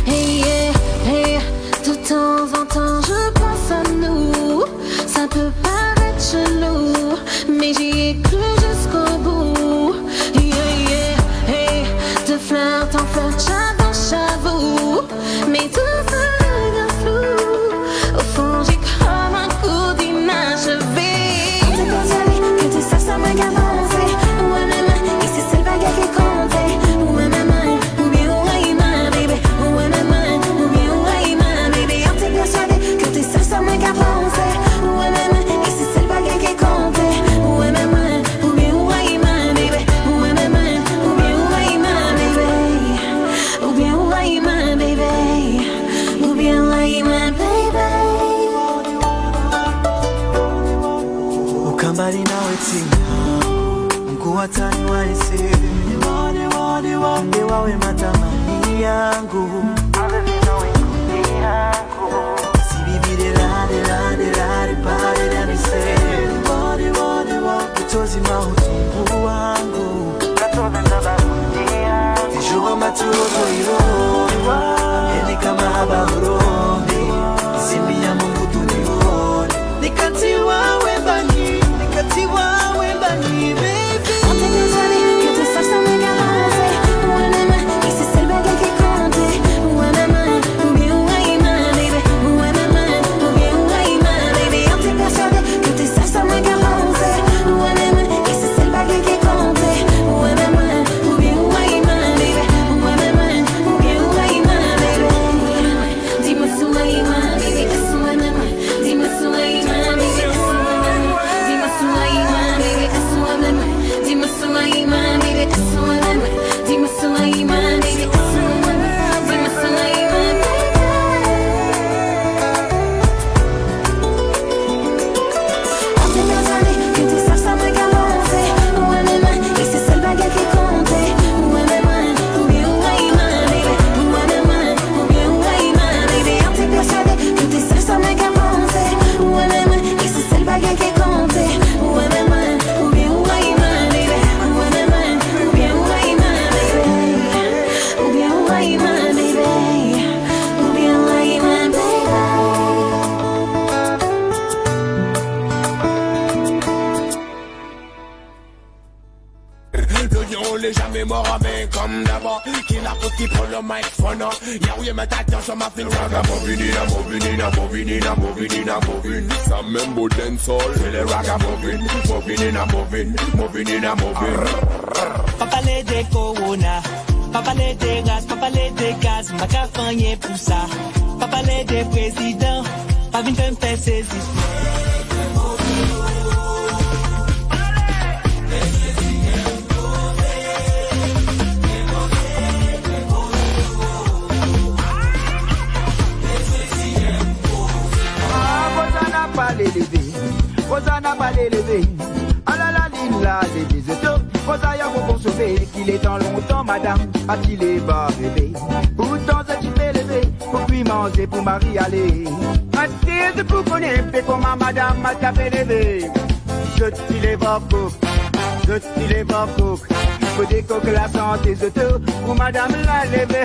Hey, yeah, hey, de temps en temps je pense à nous. Ça peut paraître chelou, mais j'y ai cru jusqu'au bout. Yeah, yeah, hey, de flirt en flirt, j'avoue, mais tout ça devient flou. Au fond j'ai comme un coup d'inachevé. T'es persuadé que tout ça, ça m'a gardé. Watani waise wawe matamani yangu sibibire lade pale danise utozima utumbu wangu ijua maturoto ironi eni kama haba uroni simbi ya Mungu tunione nikati wawe bani nikati wawe n'est jamais mort à main comme d'abord. Qui n'a pas qui prend le microphone. Y'a où y'a ma tête sur ma fin. Ragamuffin, ça même beau dancehall. C'est les ragamuffin, moving. Papa les de corona, papa les de gaz, papa les de gaz, ma cafanye pour ça. Papa les de président, pas vite me faire saisir. Rosanna pas l'élever. Ah la la la les visiteurs. Rosaïa vous sauver qu'il est dans longtemps madame. A-t-il est bas bébé. Pourtant c'est tu fais lever. Pour puis manger pour Marie aller. A-t-il pour connaître comment madame m'a tapé levé. Je t'y les va cook. Faut des coques la santé je te. Pour madame la lever.